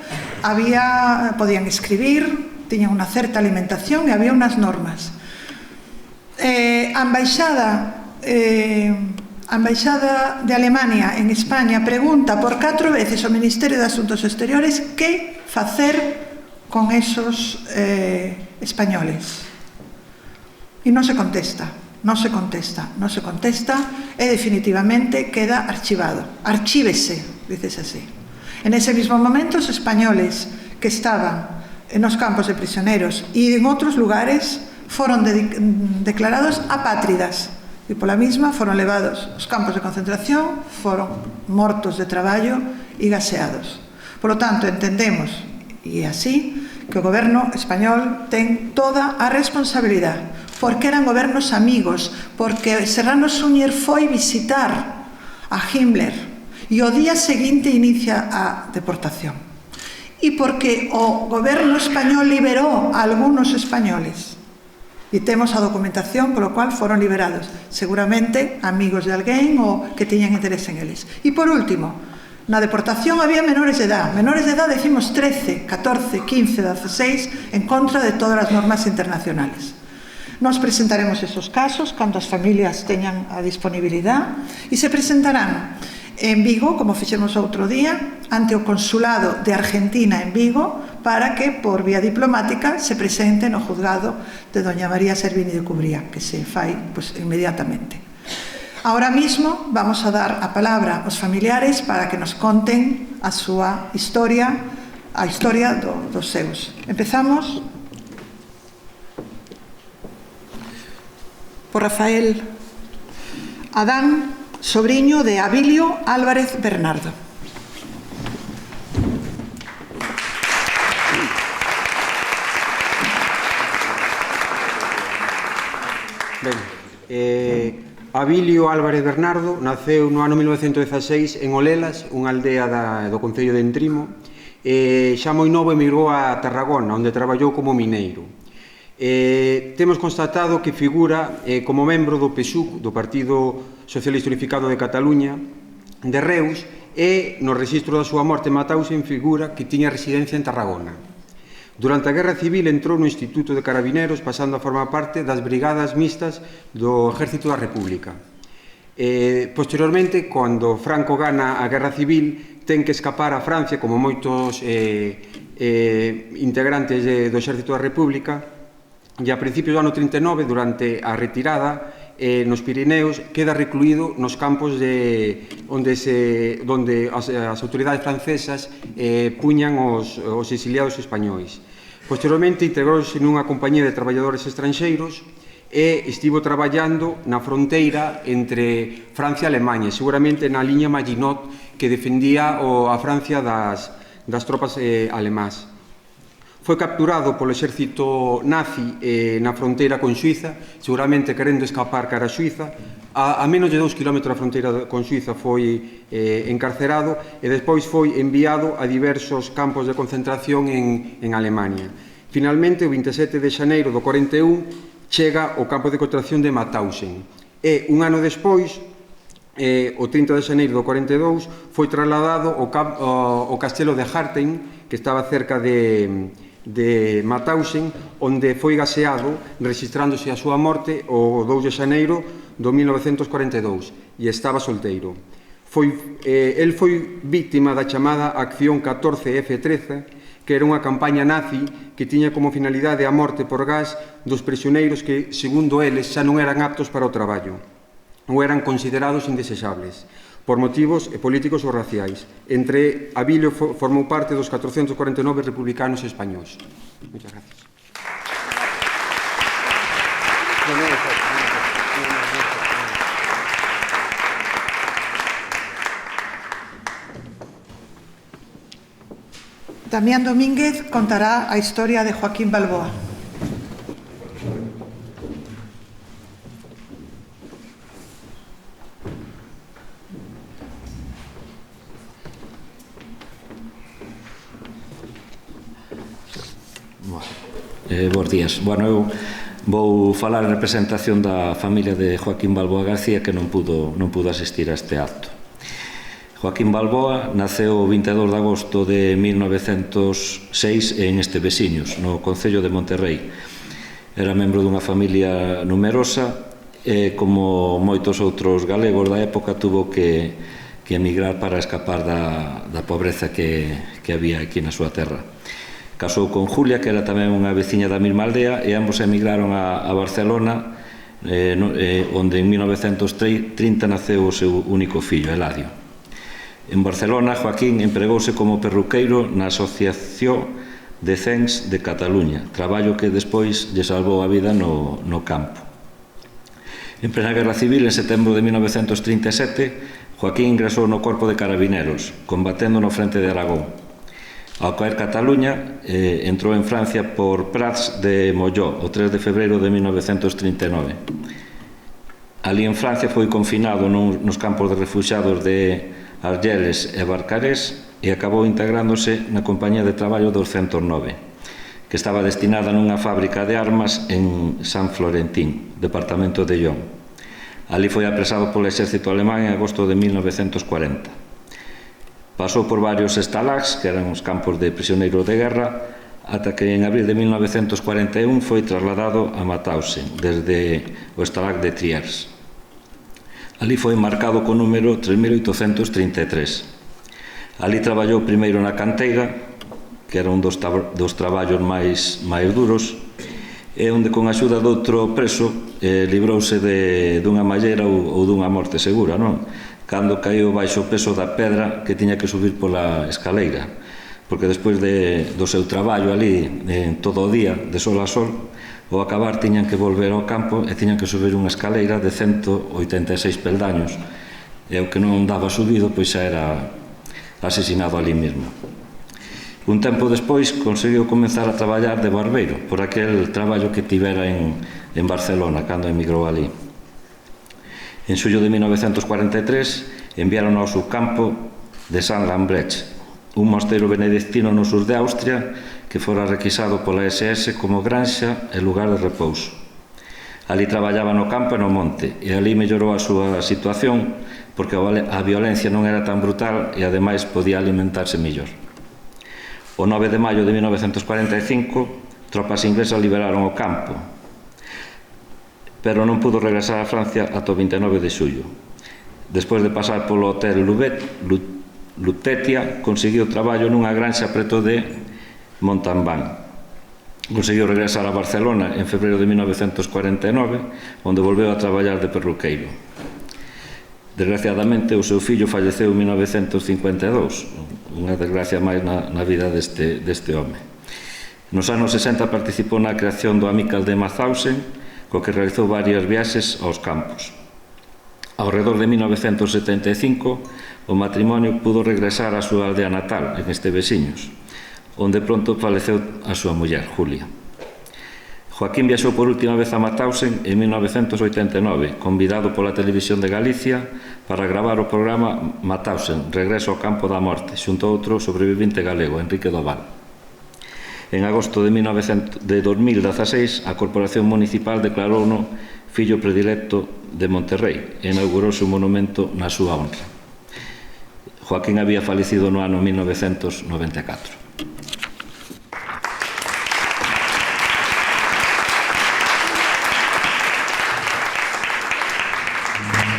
podían escribir, tiñan unha certa alimentación e había unhas normas. A embaixada de Alemania en España pregunta por 4 veces ao Ministerio de Asuntos Exteriores que facer con esos españoles. E non se contesta e definitivamente queda archivado. Archívese, dices así. En ese mismo momento, os españoles que estaban nos campos de prisioneros e en outros lugares foron declarados apátridas e pola mesma foron levados aos campos de concentración, foron mortos de traballo e gaseados. Por lo tanto, entendemos, e así, que o goberno español ten toda a responsabilidade, porque eran gobernos amigos, porque Serrano Suñer foi visitar a Himmler e o día seguinte inicia a deportación. E porque o goberno español liberou a algunos españoles. E temos a documentación polo cual foron liberados. Seguramente amigos de alguén ou que tiñan interés en eles. E por último, na deportación había menores de edad. Menores de edad decimos 13, 14, 15, 16 en contra de todas as normas internacionales. Nos presentaremos esos casos cando as familias teñan a disponibilidade e se presentarán en Vigo, como fixemos outro día, ante o Consulado de Argentina en Vigo, para que, por vía diplomática, se presente no juzgado de doña María Servini de Cubría, que se fai inmediatamente. Ahora mismo vamos a dar a palabra aos familiares para que nos conten a súa historia, a historia dos seus. Empezamos por Rafael Adán, sobriño de Abilio Álvarez Bernardo. Abilio Álvarez Bernardo naceu no ano 1916 en Olelas, unha aldea do concello de Entrimo. Xa moi novo emigrou a Tarragona, onde traballou como mineiro. Temos constatado que figura como membro do PSUC, do Partido Socialista Unificado de Cataluña, de Reus, e no rexistro da súa morte matouse en figura que tiña residencia en Tarragona. Durante a Guerra Civil entrou no Instituto de Carabineros, pasando a formar parte das brigadas mixtas do Exército da República. Posteriormente, cando Franco gana a Guerra Civil, ten que escapar a Francia, como moitos integrantes do Exército da República, e a principios do ano 39, durante a retirada, nos Pirineos, queda recluído nos campos onde as autoridades francesas puñan os exiliados españois. Posteriormente integrouse nunha compañía de traballadores estranxeiros e estivo traballando na fronteira entre Francia e Alemanha, seguramente na liña Maginot que defendía a Francia das tropas alemás. Foi capturado polo exército nazi na fronteira con Suiza, seguramente querendo escapar cara a Suiza. A menos de 2 km da fronteira con Suiza foi encarcerado e despois foi enviado a diversos campos de concentración en Alemania. Finalmente, o 27 de xaneiro do 41, chega ao campo de concentración de Mauthausen. E un ano despois, o 30 de xaneiro do 42, foi trasladado ao castelo de Hartheim, que estaba cerca de Mauthausen, onde foi gaseado, registrándose a súa morte o 2 de xaneiro do 1942, e estaba solteiro. El foi víctima da chamada Acción 14F13, que era unha campaña nazi que tiña como finalidade a morte por gas dos prisioneiros que, segundo eles, xa non eran aptos para o traballo ou eran considerados indesexables por motivos políticos ou raciais. Entre Abilio formou parte dos 449 republicanos españois. Moitas gracias. Damián Domínguez contará a historia de Joaquín Balboa. Bos días. Bueno, eu vou falar en representación da familia de Joaquín Balboa García, que non pudo asistir a este acto. Joaquín Balboa naceu o 22 de agosto de 1906 en Estevesiños, no concello de Monterrei. Era membro dunha familia numerosa e, como moitos outros galegos da época, tuvo que emigrar para escapar da pobreza que había aquí na súa terra. Casou con Julia, que era tamén unha veciña da mesma aldea, e ambos emigraron a Barcelona, onde en 1930 naceu o seu único fillo, Eladio. En Barcelona, Joaquín empregouse como perruqueiro na Asociación de Cens de Cataluña, traballo que despois lle salvou a vida no campo. En plena Guerra Civil, en setembro de 1937, Joaquín ingresou no Corpo de Carabineros, combatendo no frente de Aragón. Ao caer Cataluña, entrou en Francia por Prats de Molló, o 3 de febreiro de 1939. Ali en Francia foi confinado nos campos de refuxiados de Argeles e Barcarés e acabou integrándose na compañía de traballo 209, que estaba destinada nunha fábrica de armas en San Florentín, departamento de Lyon. Ali foi apresado polo exército alemán en agosto de 1940. Pasou por varios estalags, que eran os campos de prisioneiros de guerra, ata que en abril de 1941 foi trasladado a Mauthausen, desde o estalag de Triers. Ali foi marcado co número 3833. Ali traballou primeiro na canteira, que era un dos traballos máis duros, e onde con a axuda de outro preso librouse dunha malleira ou dunha morte segura, non? Cando caíu baixo o peso da pedra que tiña que subir pola escaleira, porque despois do seu traballo ali todo o día, de sol a sol, ao acabar tiñan que volver ao campo e tiñan que subir unha escaleira de 186 peldaños, e o que non daba subido pois xa era asesinado ali mesmo. Un tempo despois conseguiu comenzar a traballar de barbeiro por aquel traballo que tivera en Barcelona cando emigrou ali. En xullo de 1943 enviaron ao subcampo de San Lambrecht, un mosteiro benedictino no sur de Austria que fora requisado pola SS como granxa e lugar de repouso. Ali traballaba no campo e no monte, e ali mellorou a súa situación porque a violencia non era tan brutal e ademais podía alimentarse mellor. O 9 de maio de 1945, tropas inglesas liberaron o campo, pero non pudo regresar a Francia ata o 29 de xullo. Despois de pasar polo hotel Lutetia, conseguiu traballo nunha granxa preto de Montauban. Conseguiu regresar a Barcelona en febreiro de 1949, onde volveu a traballar de perruqueiro. Desgraciadamente, o seu fillo falleceu en 1952, unha desgracia máis na vida deste home. Nos anos 60 participou na creación do Amical de Mauthausen, co que realizou varias viaxes aos campos. Ao redor de 1975, o matrimonio pudo regresar á súa aldea natal, en Estevesiños, onde pronto faleceu a súa muller, Julia. Joaquín viaxou por última vez a Mauthausen en 1989, convidado pola Televisión de Galicia para gravar o programa Mauthausen, Regreso ao campo da morte, xunto a outro sobrevivente galego, Enrique Doval. En agosto de 2016, a Corporación Municipal declarouno fillo predilecto de Monterrey e inaugurouse un monumento na súa honra. Joaquín había falecido no ano 1994.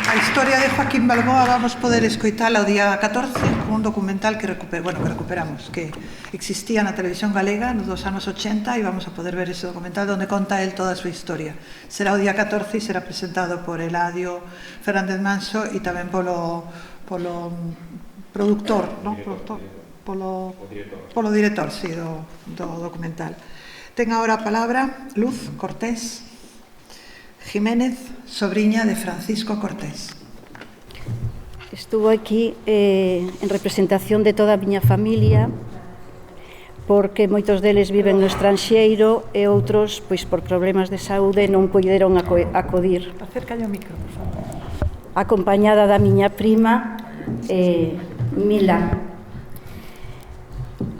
A historia de Joaquín Balboa vamos poder escoitala o día 14 con un documental que recuperamos, que existía na televisión galega nos dos anos 80 e vamos a poder ver ese documental onde conta él toda a súa historia. Será o día 14 e será presentado por Eladio Fernández Manso e tamén polo productor, ¿no? Polo director, sí, do documental. Ten agora a palabra Luz Cortés Jiménez, sobriña de Francisco Cortés. Estuvo aquí en representación de toda a miña familia, porque moitos deles viven no estranxeiro e outros, pois por problemas de saúde, non puideron acudir. Acércalle o micro, por favor. Acompañada da miña prima, Mila.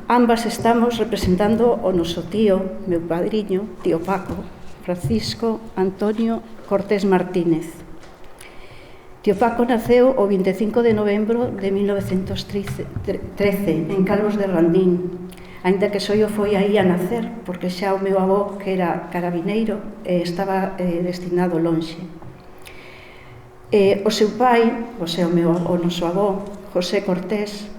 Ambas estamos representando o noso tío, meu padriño, tío Paco, Francisco Antonio Cortés Martínez. Tío Paco naceu o 25 de novembro de 1913 en Calvos de Randín, aínda que só eu foi aí a nacer, porque xa o meu avó, que era carabineiro, estaba destinado lonxe. O seu pai, o noso avó, José Cortés,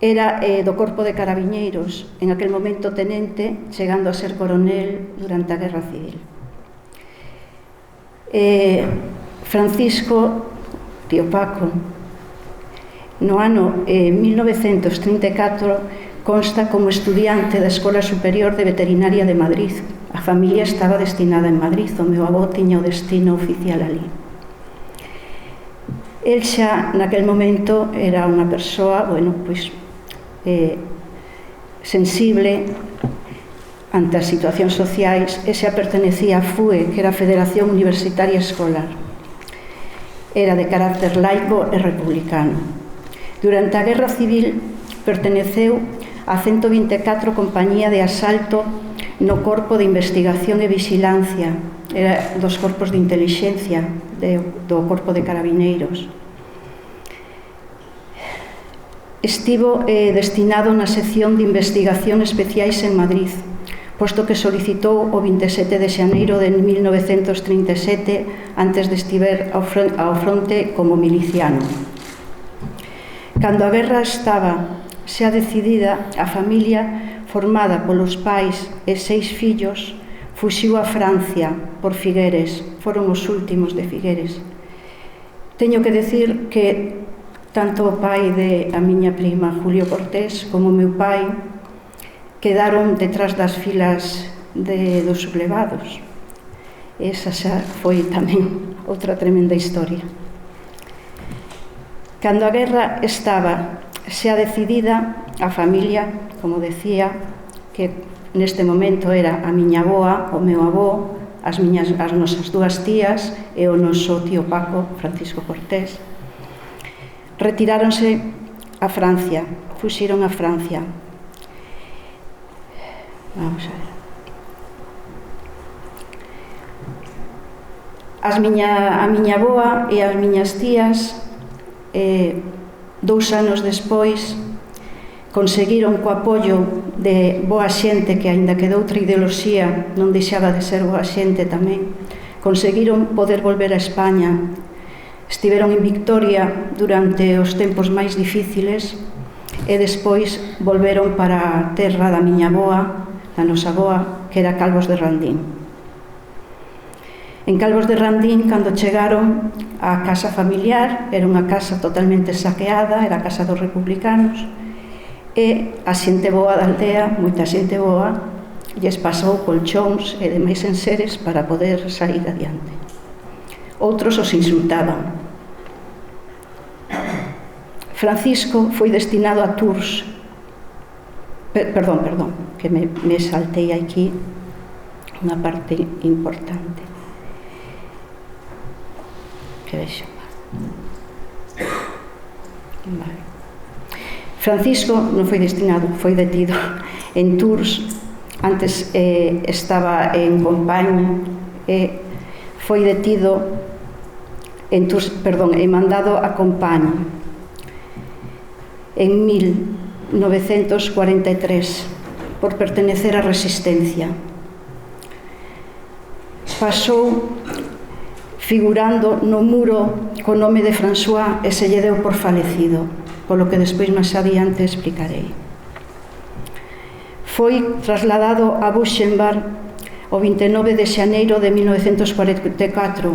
era do Corpo de Carabiñeiros, en aquel momento tenente, chegando a ser coronel durante a Guerra Civil. Francisco, tío Paco, no ano 1934 consta como estudiante da Escola Superior de Veterinaria de Madrid. A familia estaba destinada en Madrid, o meu avó tiña o destino oficial ali. El xa naquel momento era unha persoa, sensible ante as situacións sociais e xa pertenecía a FUE, que era a Federación Universitaria Escolar. Era de carácter laico e republicano. Durante a Guerra Civil perteneceu a 124 Compañía de Asalto no Corpo de Investigación e Vigilancia, era dos corpos de intelixencia do Corpo de Carabineiros. Estivo destinado na sección de investigación especiais en Madrid, posto que solicitou o 27 de xaneiro de 1937 antes de estiver ao fronte como miliciano. Cando a guerra estaba xa decidida, a familia, formada polos pais e 6 fillos, fuxiu a Francia por Figueres, foron os últimos de Figueres. Teño que decir que tanto o pai de a miña prima Julio Cortés como o meu pai quedaron detrás das filas dos sublevados. Esa xa foi tamén outra tremenda historia. Cando a guerra estaba xa decidida, a familia, como decía, que neste momento era a miña avoa, o meu avó, as nosas dúas tías e o noso tío Paco, Francisco Cortés, retiráronse a Francia, fuxiron a Francia. Vamos a ver. A miña avoa e as miñas tías, 2 anos despois, conseguiron co apoio de boa xente, que aínda que de outra ideoloxía non deixaba de ser boa xente tamén, conseguiron poder volver a España. Estiveron en Victoria durante os tempos máis difíciles e despois volveron para a terra da miña avoa, da nosa avoa, que era Calvos de Randín. En Calvos de Randín, cando chegaron á casa familiar, era unha casa totalmente saqueada, era a casa dos republicanos, e a xente boa da aldea, moita xente boa, lles pasou colchóns e demais enseres para poder sair adiante. Outros os insultaban. Francisco foi destinado a Tours. Perdón, que me saltei aquí unha parte importante. Que vexo. Vale. Francisco non foi destinado, foi detido en Tours. Antes estaba en Compaña e foi detido en Tours, perdón, e mandado a Compaña en 1943 por pertenecer á Resistencia. Pasou figurando no muro co nome de François e se lle deu por falecido, polo que despois máis adiante explicarei. Foi trasladado a Buchenwald o 29 de xaneiro de 1944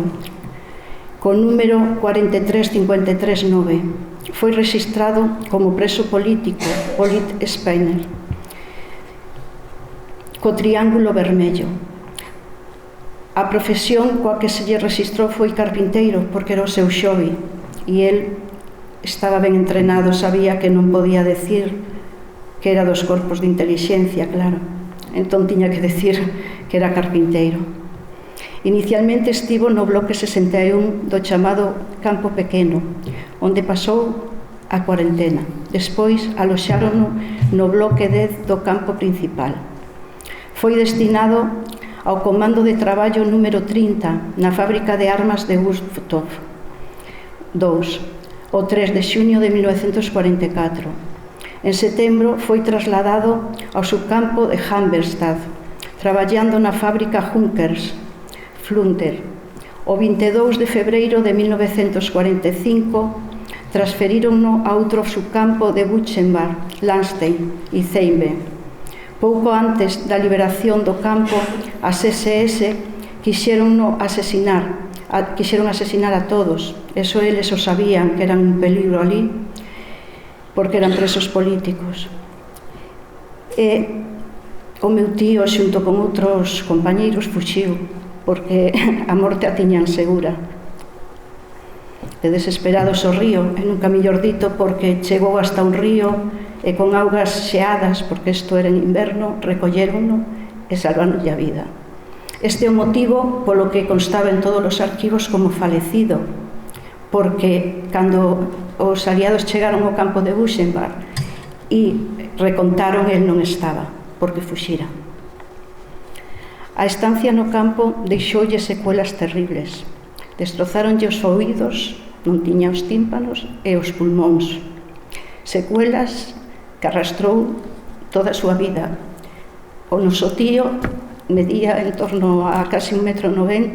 co número 43539. Foi registrado como preso político, Polit Speiner, co triángulo vermello. A profesión coa que se lle registrou foi carpinteiro, porque era o seu hobby, e el estaba ben entrenado, sabía que non podía decir que era dos corpos de intelixencia, claro. Entón tiña que decir que era carpinteiro. Inicialmente estivo no bloque 61 do chamado Campo Pequeno, onde pasou a cuarentena. Despois aloxárono no bloque 10 do campo principal. Foi destinado ao Comando de Traballo número 30 na fábrica de armas de Gustav II, o 3 de xuño de 1944. En setembro foi trasladado ao subcampo de Halberstadt, traballando na fábrica Junkers, Flunter. O 22 de febreiro de 1945 transferírono a outro subcampo de Buchenwald, Landstein e Zeimbe. Pouco antes da liberación do campo, as SS quixeron asesinar a todos. Eso eles o sabían, que eran un peligro ali, porque eran presos políticos. E o meu tío, xunto con outros compañeiros, fuxiu, porque a morte a tiñan segura. De desesperados ao río, e nunca mellor dito, porque chegou hasta un río e con augas xeadas, porque isto era en inverno, recollérono e salvaronlle a vida. Este é o motivo polo que constaba en todos os arquivos como falecido, porque cando os aliados chegaron ao campo de Buchenwald e recontaron, el non estaba, porque fuxira. A estancia no campo deixoulle secuelas terribles. Destrozáronlle os oídos, non tiña os tímpanos e os pulmóns. Secuelas que arrastrou toda a súa vida. O noso tío medía en torno a casi 1,90 m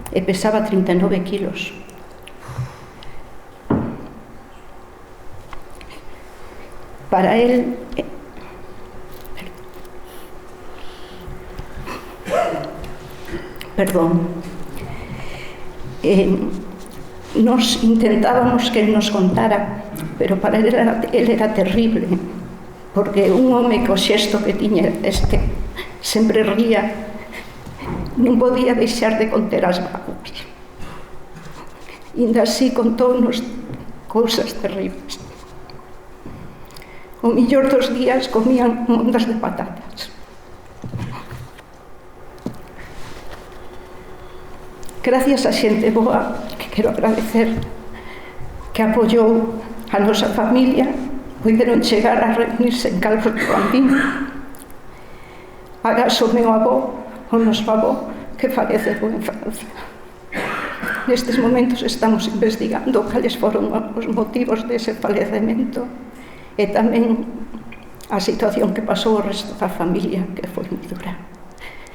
e pesaba 39 kilos. Para él, nos intentábamos que él nos contara, pero para él era terrible, porque un home co xesto que tiña sempre ría, non podía deixar de conter as mágoas. Inda así contounos cousas terribles. O millor dos días comían mondas de patatas. Gracias a xente boa, que quero agradecer, que apoiou a nosa familia, puderon chegar a reunirse en Calvos de Randín. Agás o meu avó, o noso avó, que faleceu en Francia. Nestes momentos estamos investigando cales foron os motivos dese falecemento e tamén a situación que pasou o resto da familia, que foi moi dura.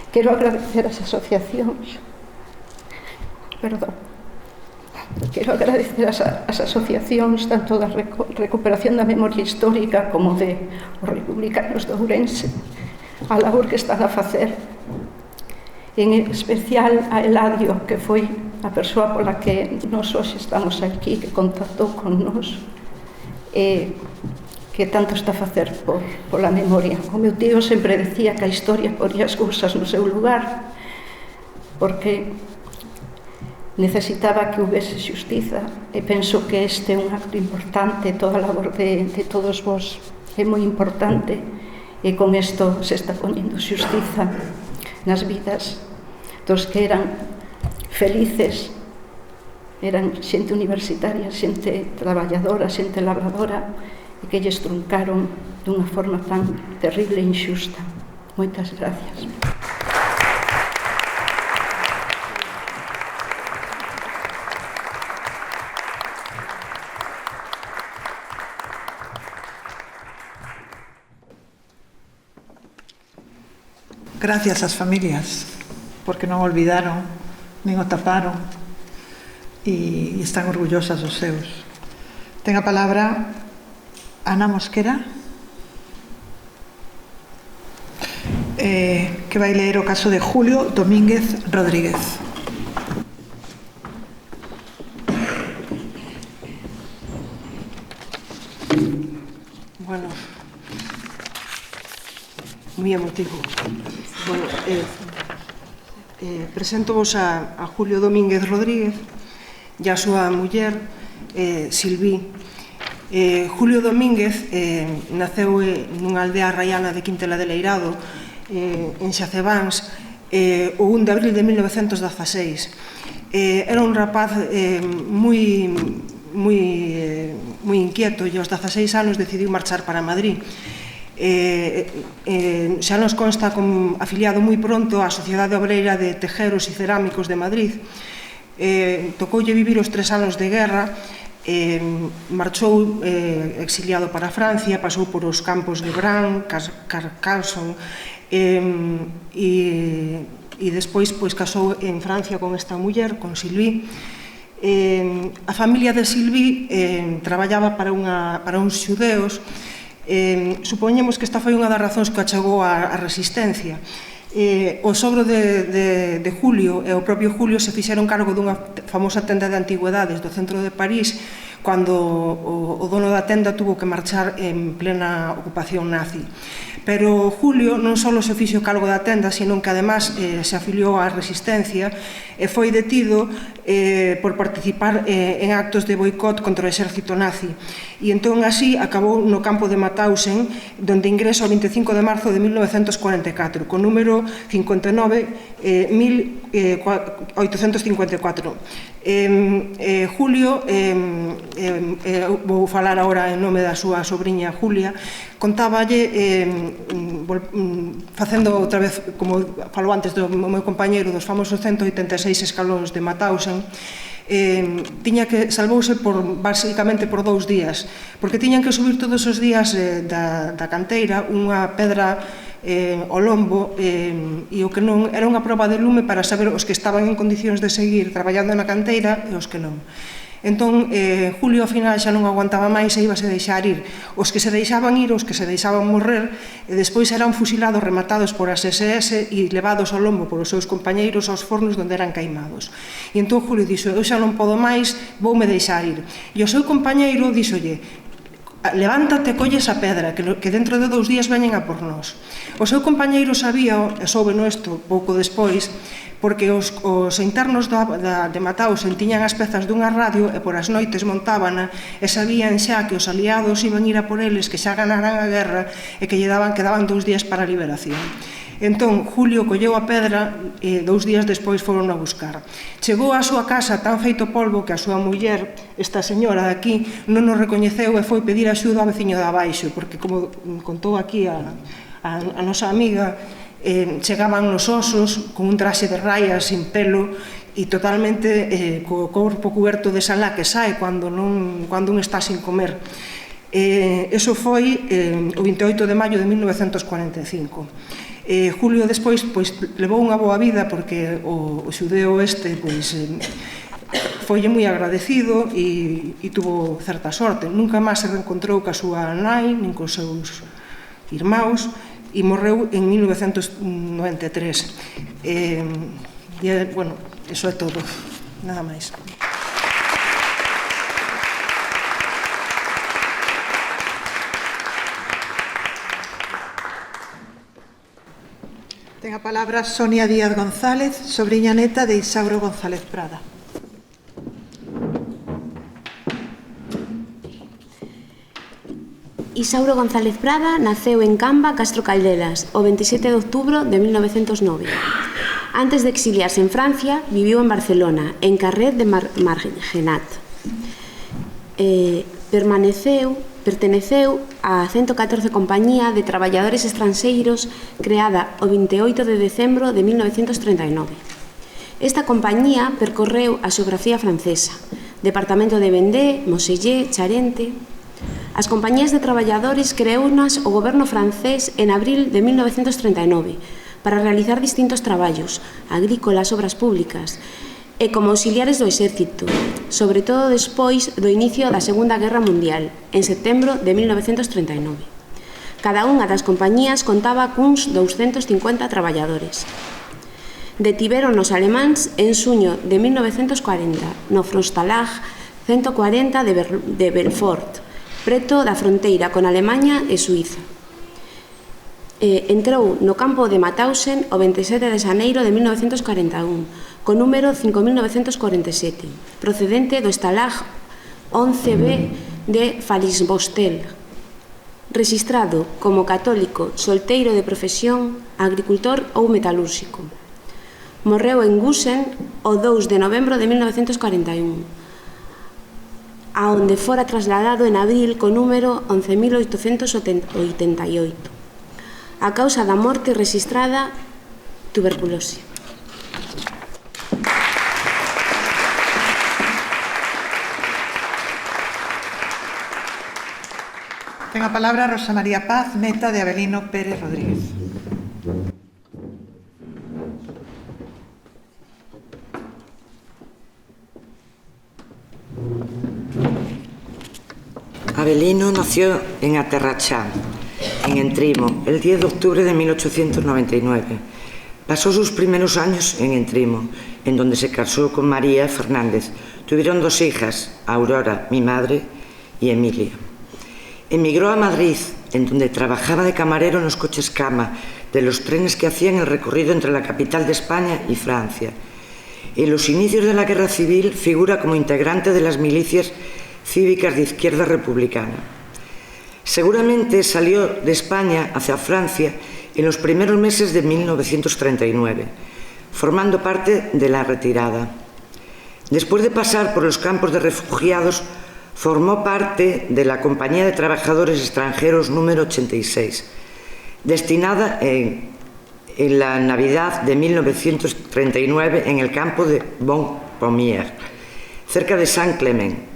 Quero agradecer as asociacións, quero agradecer as asociacións tanto da recuperación da memoria histórica como de os republicanos de Ourense, a labor que están a facer. En especial a Eladio, que foi a persoa pola que nós hoxe estamos aquí, que contactou con nós, que tanto está a facer pola memoria. O meu tío sempre decía que a historia poría as cousas no seu lugar, porque necesitaba que houvese xustiza, e penso que este é un acto importante, toda a labor de todos vos é moi importante, e con isto se está poñendo xustiza nas vidas dos que eran felices, eran xente universitaria, xente traballadora, xente labradora, e que lles truncaron dunha forma tan terrible e injusta. Moitas gracias. Gracias ás familias, porque non olvidaron, nin o taparon, e están orgullosas dos seus. Ten a palabra Ana Mosquera, que vai ler o caso de Julio Domínguez Rodríguez. Bueno, moi emotivo. Bueno, presentovos a Julio Domínguez Rodríguez e a súa muller, Silví. Julio Domínguez naceu nunha aldea raiana de Quintela de Leirado, en Xacebáns, o 1 de abril de 1916. Era un rapaz moi inquieto, e aos 16 anos decidiu marchar para Madrid. Xa nos consta como afiliado moi pronto á Sociedade Obreira de Tejeros e Cerámicos de Madrid. Tocoulle vivir os 3 anos de guerra, marchou exiliado para Francia, pasou por os campos de Bran, Carcassonne, e despois casou en Francia con esta muller, con Silví. A familia de Silví traballaba para uns xudeos. Supoñemos que esta foi unha das razóns que achegou a resistencia. O sogro de Julio e o propio Julio se fixeron cargo dunha famosa tenda de antigüedades do centro de París, cando o dono da tenda tuvo que marchar en plena ocupación nazi. Pero Julio non só se fixo cargo da tenda, sino que además se afiliou á resistencia e foi detido por participar en actos de boicot contra o exército nazi. E entón así acabou no campo de Mauthausen, donde ingresa o 25 de marzo de 1944, con número 59.854. Julio, vou falar agora en nome da súa sobriña Julia, contáballe, facendo outra vez, como falou antes do meu compañeiro, dos famosos 186 escalóns de Mauthausen, salvouse basicamente por 2 días, porque tiñan que subir todos os días da canteira unha pedra ao lombo, e o que non era unha proba de lume para saber os que estaban en condicións de seguir traballando na canteira e os que non. Entón, Julio ao final xa non aguantaba máis e íbase deixar ir. Os que se deixaban ir, os que se deixaban morrer, e despois eran fusilados, rematados por as SS e levados ao lombo por os seus compañeiros aos fornos onde eran queimados. E entón Julio dixo, eu xa non podo máis, voume deixar ir. E o seu compañeiro díxolle, levántate, colle esa pedra, que dentro de 2 días veñen a por nós. O seu compañeiro sabía, e soubeno isto pouco despois, porque os internos de Mauthausen tiñan as pezas dunha radio e por as noites montábana e sabían xa que os aliados iban ir a por eles, que xa ganaran a guerra e que quedaban 2 días para a liberación. Entón, Julio colleu a pedra e 2 días despois foron a buscar. Chegou á súa casa tan feito polvo que a súa muller, esta señora de aquí, non nos recoñeceu e foi pedir axuda ao veciño de abaixo, porque, como contou aquí a nosa amiga, chegaban nos osos con un traxe de rayas sin pelo e totalmente co corpo cuberto de sala que sae cando un está sin comer. Eso foi o 28 de maio de 1945. Julio despois levou unha boa vida porque o xudeo este foille moi agradecido e tuvo certa sorte. Nunca máis se reencontrou ca súa nai nin cos seus irmãos. e morreu en 1993. Bueno, iso é todo, nada máis. Ten a palabra Sonia Díaz González, sobriña neta de Isauro González Prada. Isauro González Prada naceu en Camba, Castro Caldelas, o 27 de outubro de 1909. Antes de exiliarse en Francia, viviu en Barcelona, en Carret de Margenat. Perteneceu á 114 Compañía de Traballadores Estranxeiros creada o 28 de decembro de 1939. Esta compañía percorreu a xeografía francesa, departamento de Vendée, Mosellé, Charente. As compañías de traballadores creounas o goberno francés en abril de 1939 para realizar distintos traballos, agrícolas, obras públicas, e como auxiliares do exército, sobre todo despois do inicio da Segunda Guerra Mundial, en setembro de 1939. Cada unha das compañías contaba cuns 250 traballadores. Detiveron os alemáns en xuño de 1940 no Fronstalag 140 de Belfort, preto da fronteira con Alemaña e Suíza. Entrou no campo de Mauthausen o 27 de xaneiro de 1941, con número 5947, procedente do Stalag 11B de Falisbostel, rexistrado como católico, solteiro de profesión, agricultor ou metalúrxico. Morreu en Gusen o 2 de novembro de 1941, aonde fora trasladado en abril co número 11.888. A causa da morte rexistrada, tuberculose. Ten a palabra Rosa María Paz, neta de Avelino Pérez Rodríguez. Avelino nació en Aterrachá, en Entrimo, el 10 de octubre de 1899. Pasó sus primeros años en Entrimo, en donde se casó con María Fernández. Tuvieron 2 hijas, Aurora, mi madre, y Emilia. Emigró a Madrid, en donde trabajaba de camarero en los coches cama de los trenes que hacían el recorrido entre la capital de España y Francia. En los inicios de la Guerra Civil figura como integrante de las milicias cívicas de izquierda republicana. Seguramente salió de España hacia Francia en los primeros meses de 1939, formando parte de la retirada. Después de pasar por los campos de refugiados, formó parte de la Compañía de Trabajadores Extranjeros número 86, destinada en la Navidad de 1939 en el campo de Bon-Pommier, cerca de Saint-Clement,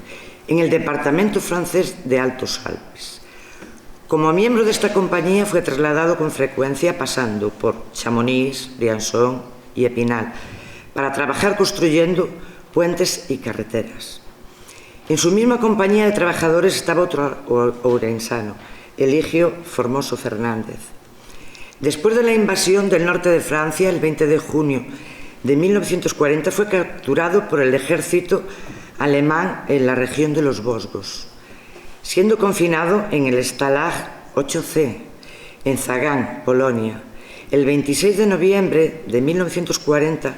en el departamento francés de Altos Alpes. Como miembro de esta compañía fue trasladado con frecuencia pasando por Chamonix, Briançon y Epinal para trabajar construyendo puentes y carreteras. En su misma compañía de trabajadores estaba otro ourensano, Eligio Formoso Fernández. Después de la invasión del norte de Francia, el 20 de junio de 1940, fue capturado por el ejército alemán en la región de los Vosgos, siendo confinado en el Stalag 8C, en Zagán, Polonia. El 26 de noviembre de 1940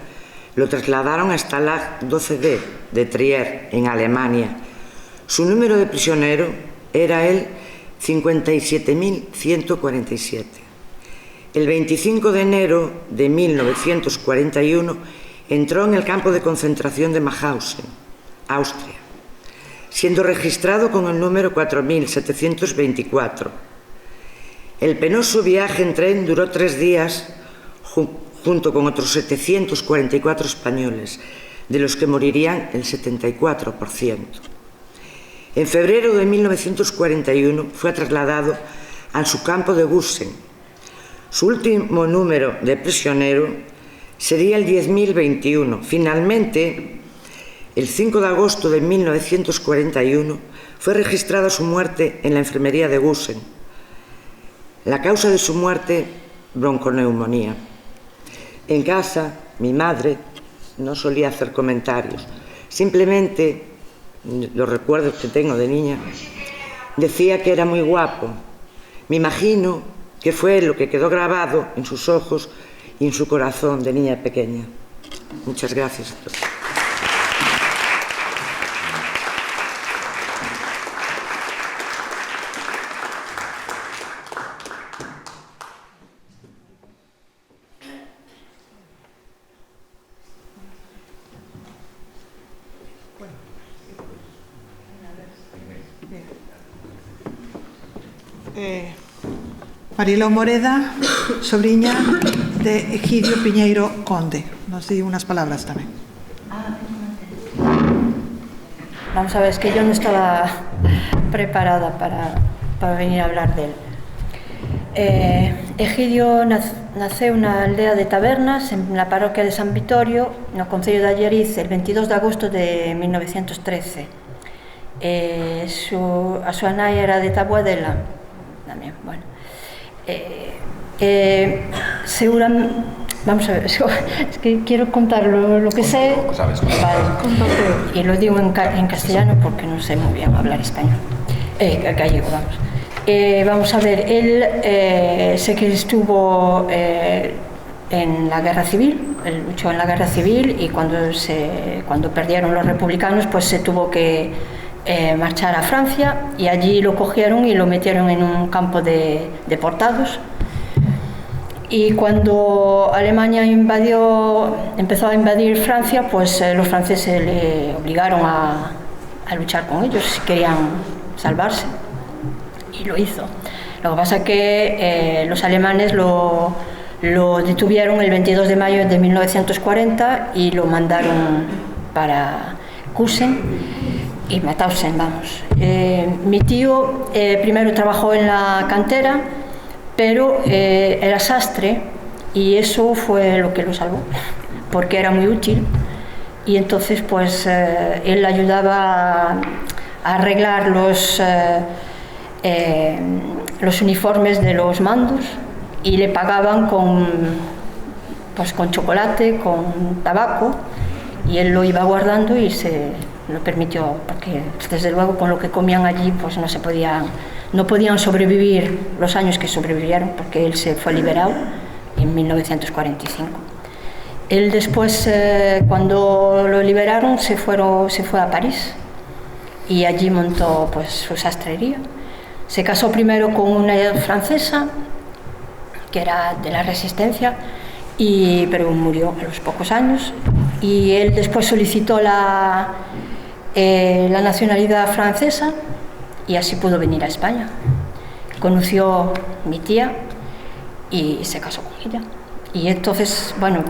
lo trasladaron a Stalag 12D de Trier, en Alemania. Su número de prisionero era el 57.147. El 25 de enero de 1941 entró en el campo de concentración de Mauthausen, Austria, siendo registrado con el número 4724. El penoso viaje en tren duró 3 días junto con otros 744 españoles, de los que morirían el 74%. En febrero de 1941 fue trasladado a su campo de Gusen. Su último número de prisionero sería el 10.021. Finalmente, el 5 de agosto de 1941 fue registrada su muerte en la enfermería de Gusen. La causa de su muerte, bronconeumonía. En casa, mi madre no solía hacer comentarios. Simplemente, los recuerdos que tengo de niña, decía que era muy guapo. Me imagino que fue lo que quedó grabado en sus ojos y en su corazón de niña pequeña. Muchas gracias a todos. Mariló Moreda, sobriña de Egidio Piñeiro Conde. Nos di unas palabras también. Vamos a ver, es que yo no estaba preparada para venir a hablar de él. Egidio naceu na aldea de Tabernas, en la parroquia de San Vitorio, no concello de Allariz, el 22 de agosto de 1913. A súa nai era de Taboadela, tamén, bueno. Seguramente, vamos a ver, es que quiero contar lo que sé. Vale, y lo digo en castellano porque no sé muy bien hablar español. Gallego, vamos. Vamos a ver, él sé que estuvo en la guerra civil, él luchó en la guerra civil y cuando perdieron los republicanos pues se tuvo que marchar a Francia y allí lo cogieron y lo metieron en un campo de deportados. Y cuando Alemania empezó a invadir Francia, pues los franceses le obligaron a luchar con ellos si querían salvarse. Y lo hizo. Lo que pasa es que los alemanes lo detuvieron el 22 de mayo de 1940 y lo mandaron para Kusen y Mauthausen, vamos. Mi tío primero trabajó en la cantera, pero era sastre y eso fue lo que lo salvó, porque era muy útil y entonces pues él ayudaba a arreglar los uniformes de los mandos y le pagaban con chocolate, con tabaco, y él lo iba guardando y se lo permitió, porque desde luego con lo que comían allí pues no podían sobrevivir los años que sobrevivieron, porque él se fue liberado en 1945. Él después, cuando lo liberaron, se fue a París y allí montó pues su sastrería. Se casó primero con una francesa que era de la Resistencia, pero murió a los pocos años, y él después solicitó la nacionalidad francesa y así pudo venir a España. Conoció a mi tía y se casó con ella. Y entonces, bueno,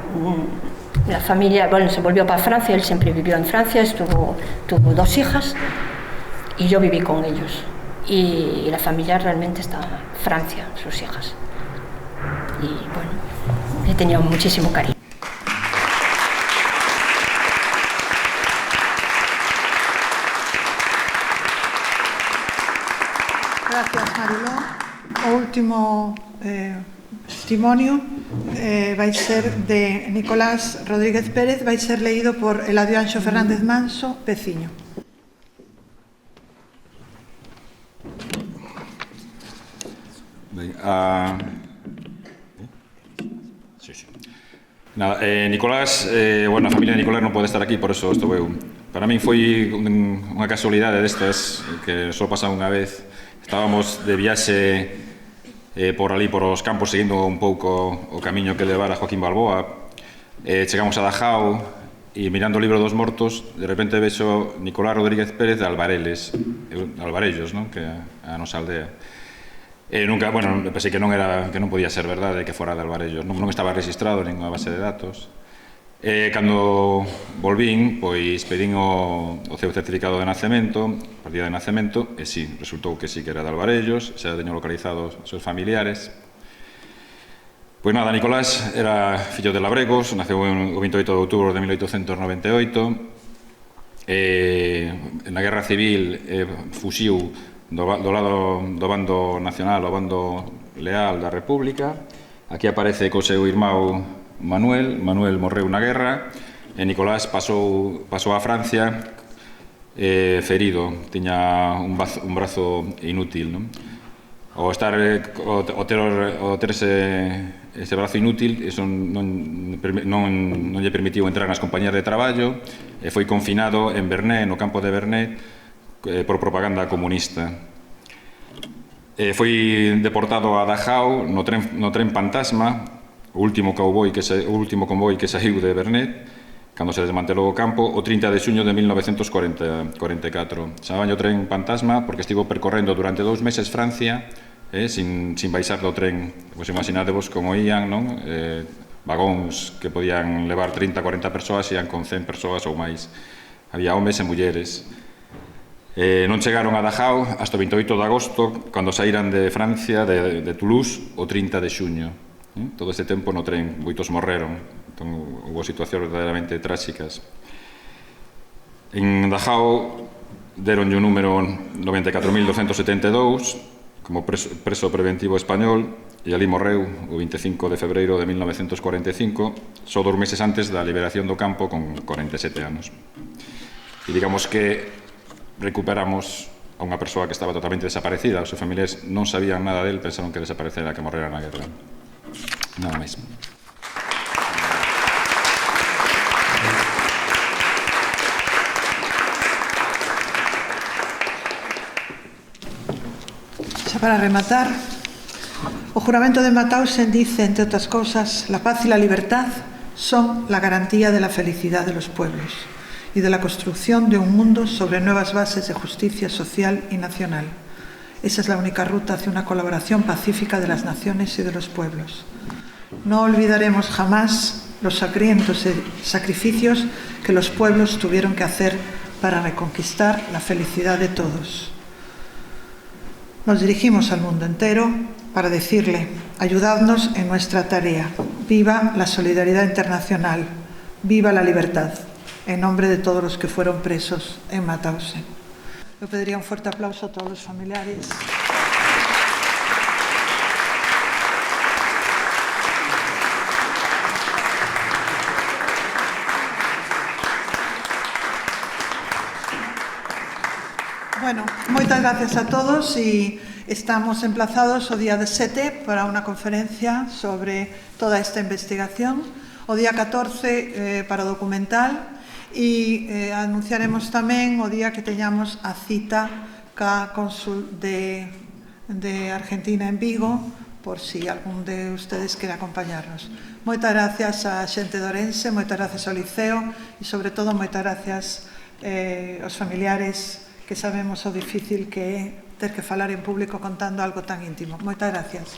la familia, se volvió para Francia, él siempre vivió en Francia, tuvo 2 hijas y yo viví con ellos. Y la familia realmente está en Francia, sus hijas. Y bueno, he tenido muchísimo cariño. Gracias, Mariló. O último testimonio vai ser de Nicolás Rodríguez Pérez, vai ser leído por Eladio Anxo Fernández Manso, veciño. Nicolás, bueno, a familia de Nicolás non pode estar aquí, por eso estou eu. Para min foi unha casualidade destas que só pasaba unha vez. Estábamos de viaxe por ali, por os campos, seguindo un pouco o camiño que levara Joaquín Balboa. Chegamos a Dajao e mirando o libro dos mortos, de repente vexo Nicolás Rodríguez Pérez de Alvarellos, non? Que é a nosa aldea. Nunca, bueno, pensei que non podía ser verdade que fora de Alvarellos, non estaba registrado en ninguna base de datos. Cando volvín, pois pedín o seu certificado de nacemento, partida de nacemento, e sí, resultou que sí que era de Alvarellos, xa teño localizados os seus familiares. Pois nada, Nicolás era fillo de labregos, naceu o 28 de outubro de 1898, na Guerra Civil fuxiu do lado do bando nacional, o bando leal da República. Aquí aparece co seu irmão Manuel morreu na guerra, e Nicolás pasou a Francia ferido, tiña un brazo inútil, non? O ter ese brazo inútil, iso non lle permitiu entrar nas compañías de traballo, e foi confinado en Vernet, no campo de Vernet, por propaganda comunista. Foi deportado a Dachau no tren Fantasma, o último convoi que saiu de Vernet, cando se desmantelou o campo, o 30 de xuño de 1944. Chamaban o tren Fantasma porque estivo percorrendo durante 2 meses Francia, sin baixar do tren. Pois imaginadevos como ían, non? Vagóns que podían levar 30-40 persoas, ían con 100 persoas ou máis. Había homes e mulleres. Non chegaron a Dachau hasta o 28 de agosto, cando saíran de Francia, de Toulouse, o 30 de xuño. Todo ese tempo no tren, moitos morreron. Entón, houve situacións verdadeiramente tráxicas. En Dachau deronlle o número 94.272 como preso preventivo español, e ali morreu o 25 de febreiro de 1945, só 2 meses antes da liberación do campo, con 47 anos. E digamos que recuperamos a unha persoa que estaba totalmente desaparecida. Os seus familiares non sabían nada del, pensaron que desaparecera, que morrera na guerra. Nada máis. Xa para rematar, o juramento de Mauthausen dice, entre otras cosas, la paz y la libertad son la garantía de la felicidad de los pueblos y de la construcción de un mundo sobre nuevas bases de justicia social y nacional. Esa es la única ruta hacia una colaboración pacífica de las naciones y de los pueblos. No olvidaremos jamás los sangrientos sacrificios que los pueblos tuvieron que hacer para reconquistar la felicidad de todos. Nos dirigimos al mundo entero para decirle, ayudadnos en nuestra tarea. Viva la solidaridad internacional, viva la libertad. En nombre de todos los que fueron presos en Mauthausen. Yo pediría un fuerte aplauso a todos los familiares. Bueno, moitas gracias a todos e estamos emplazados o día 17 para unha conferencia sobre toda esta investigación, o día 14 para o documental, e anunciaremos tamén o día que teñamos a cita ca cónsul de Argentina en Vigo, por si algún de ustedes quere acompañarnos. Moitas gracias a xente de Ourense, moitas gracias ao Liceo e, sobre todo, moitas gracias aos familiares, que sabemos o difícil que é ter que falar en público contando algo tan íntimo. Moitas gracias.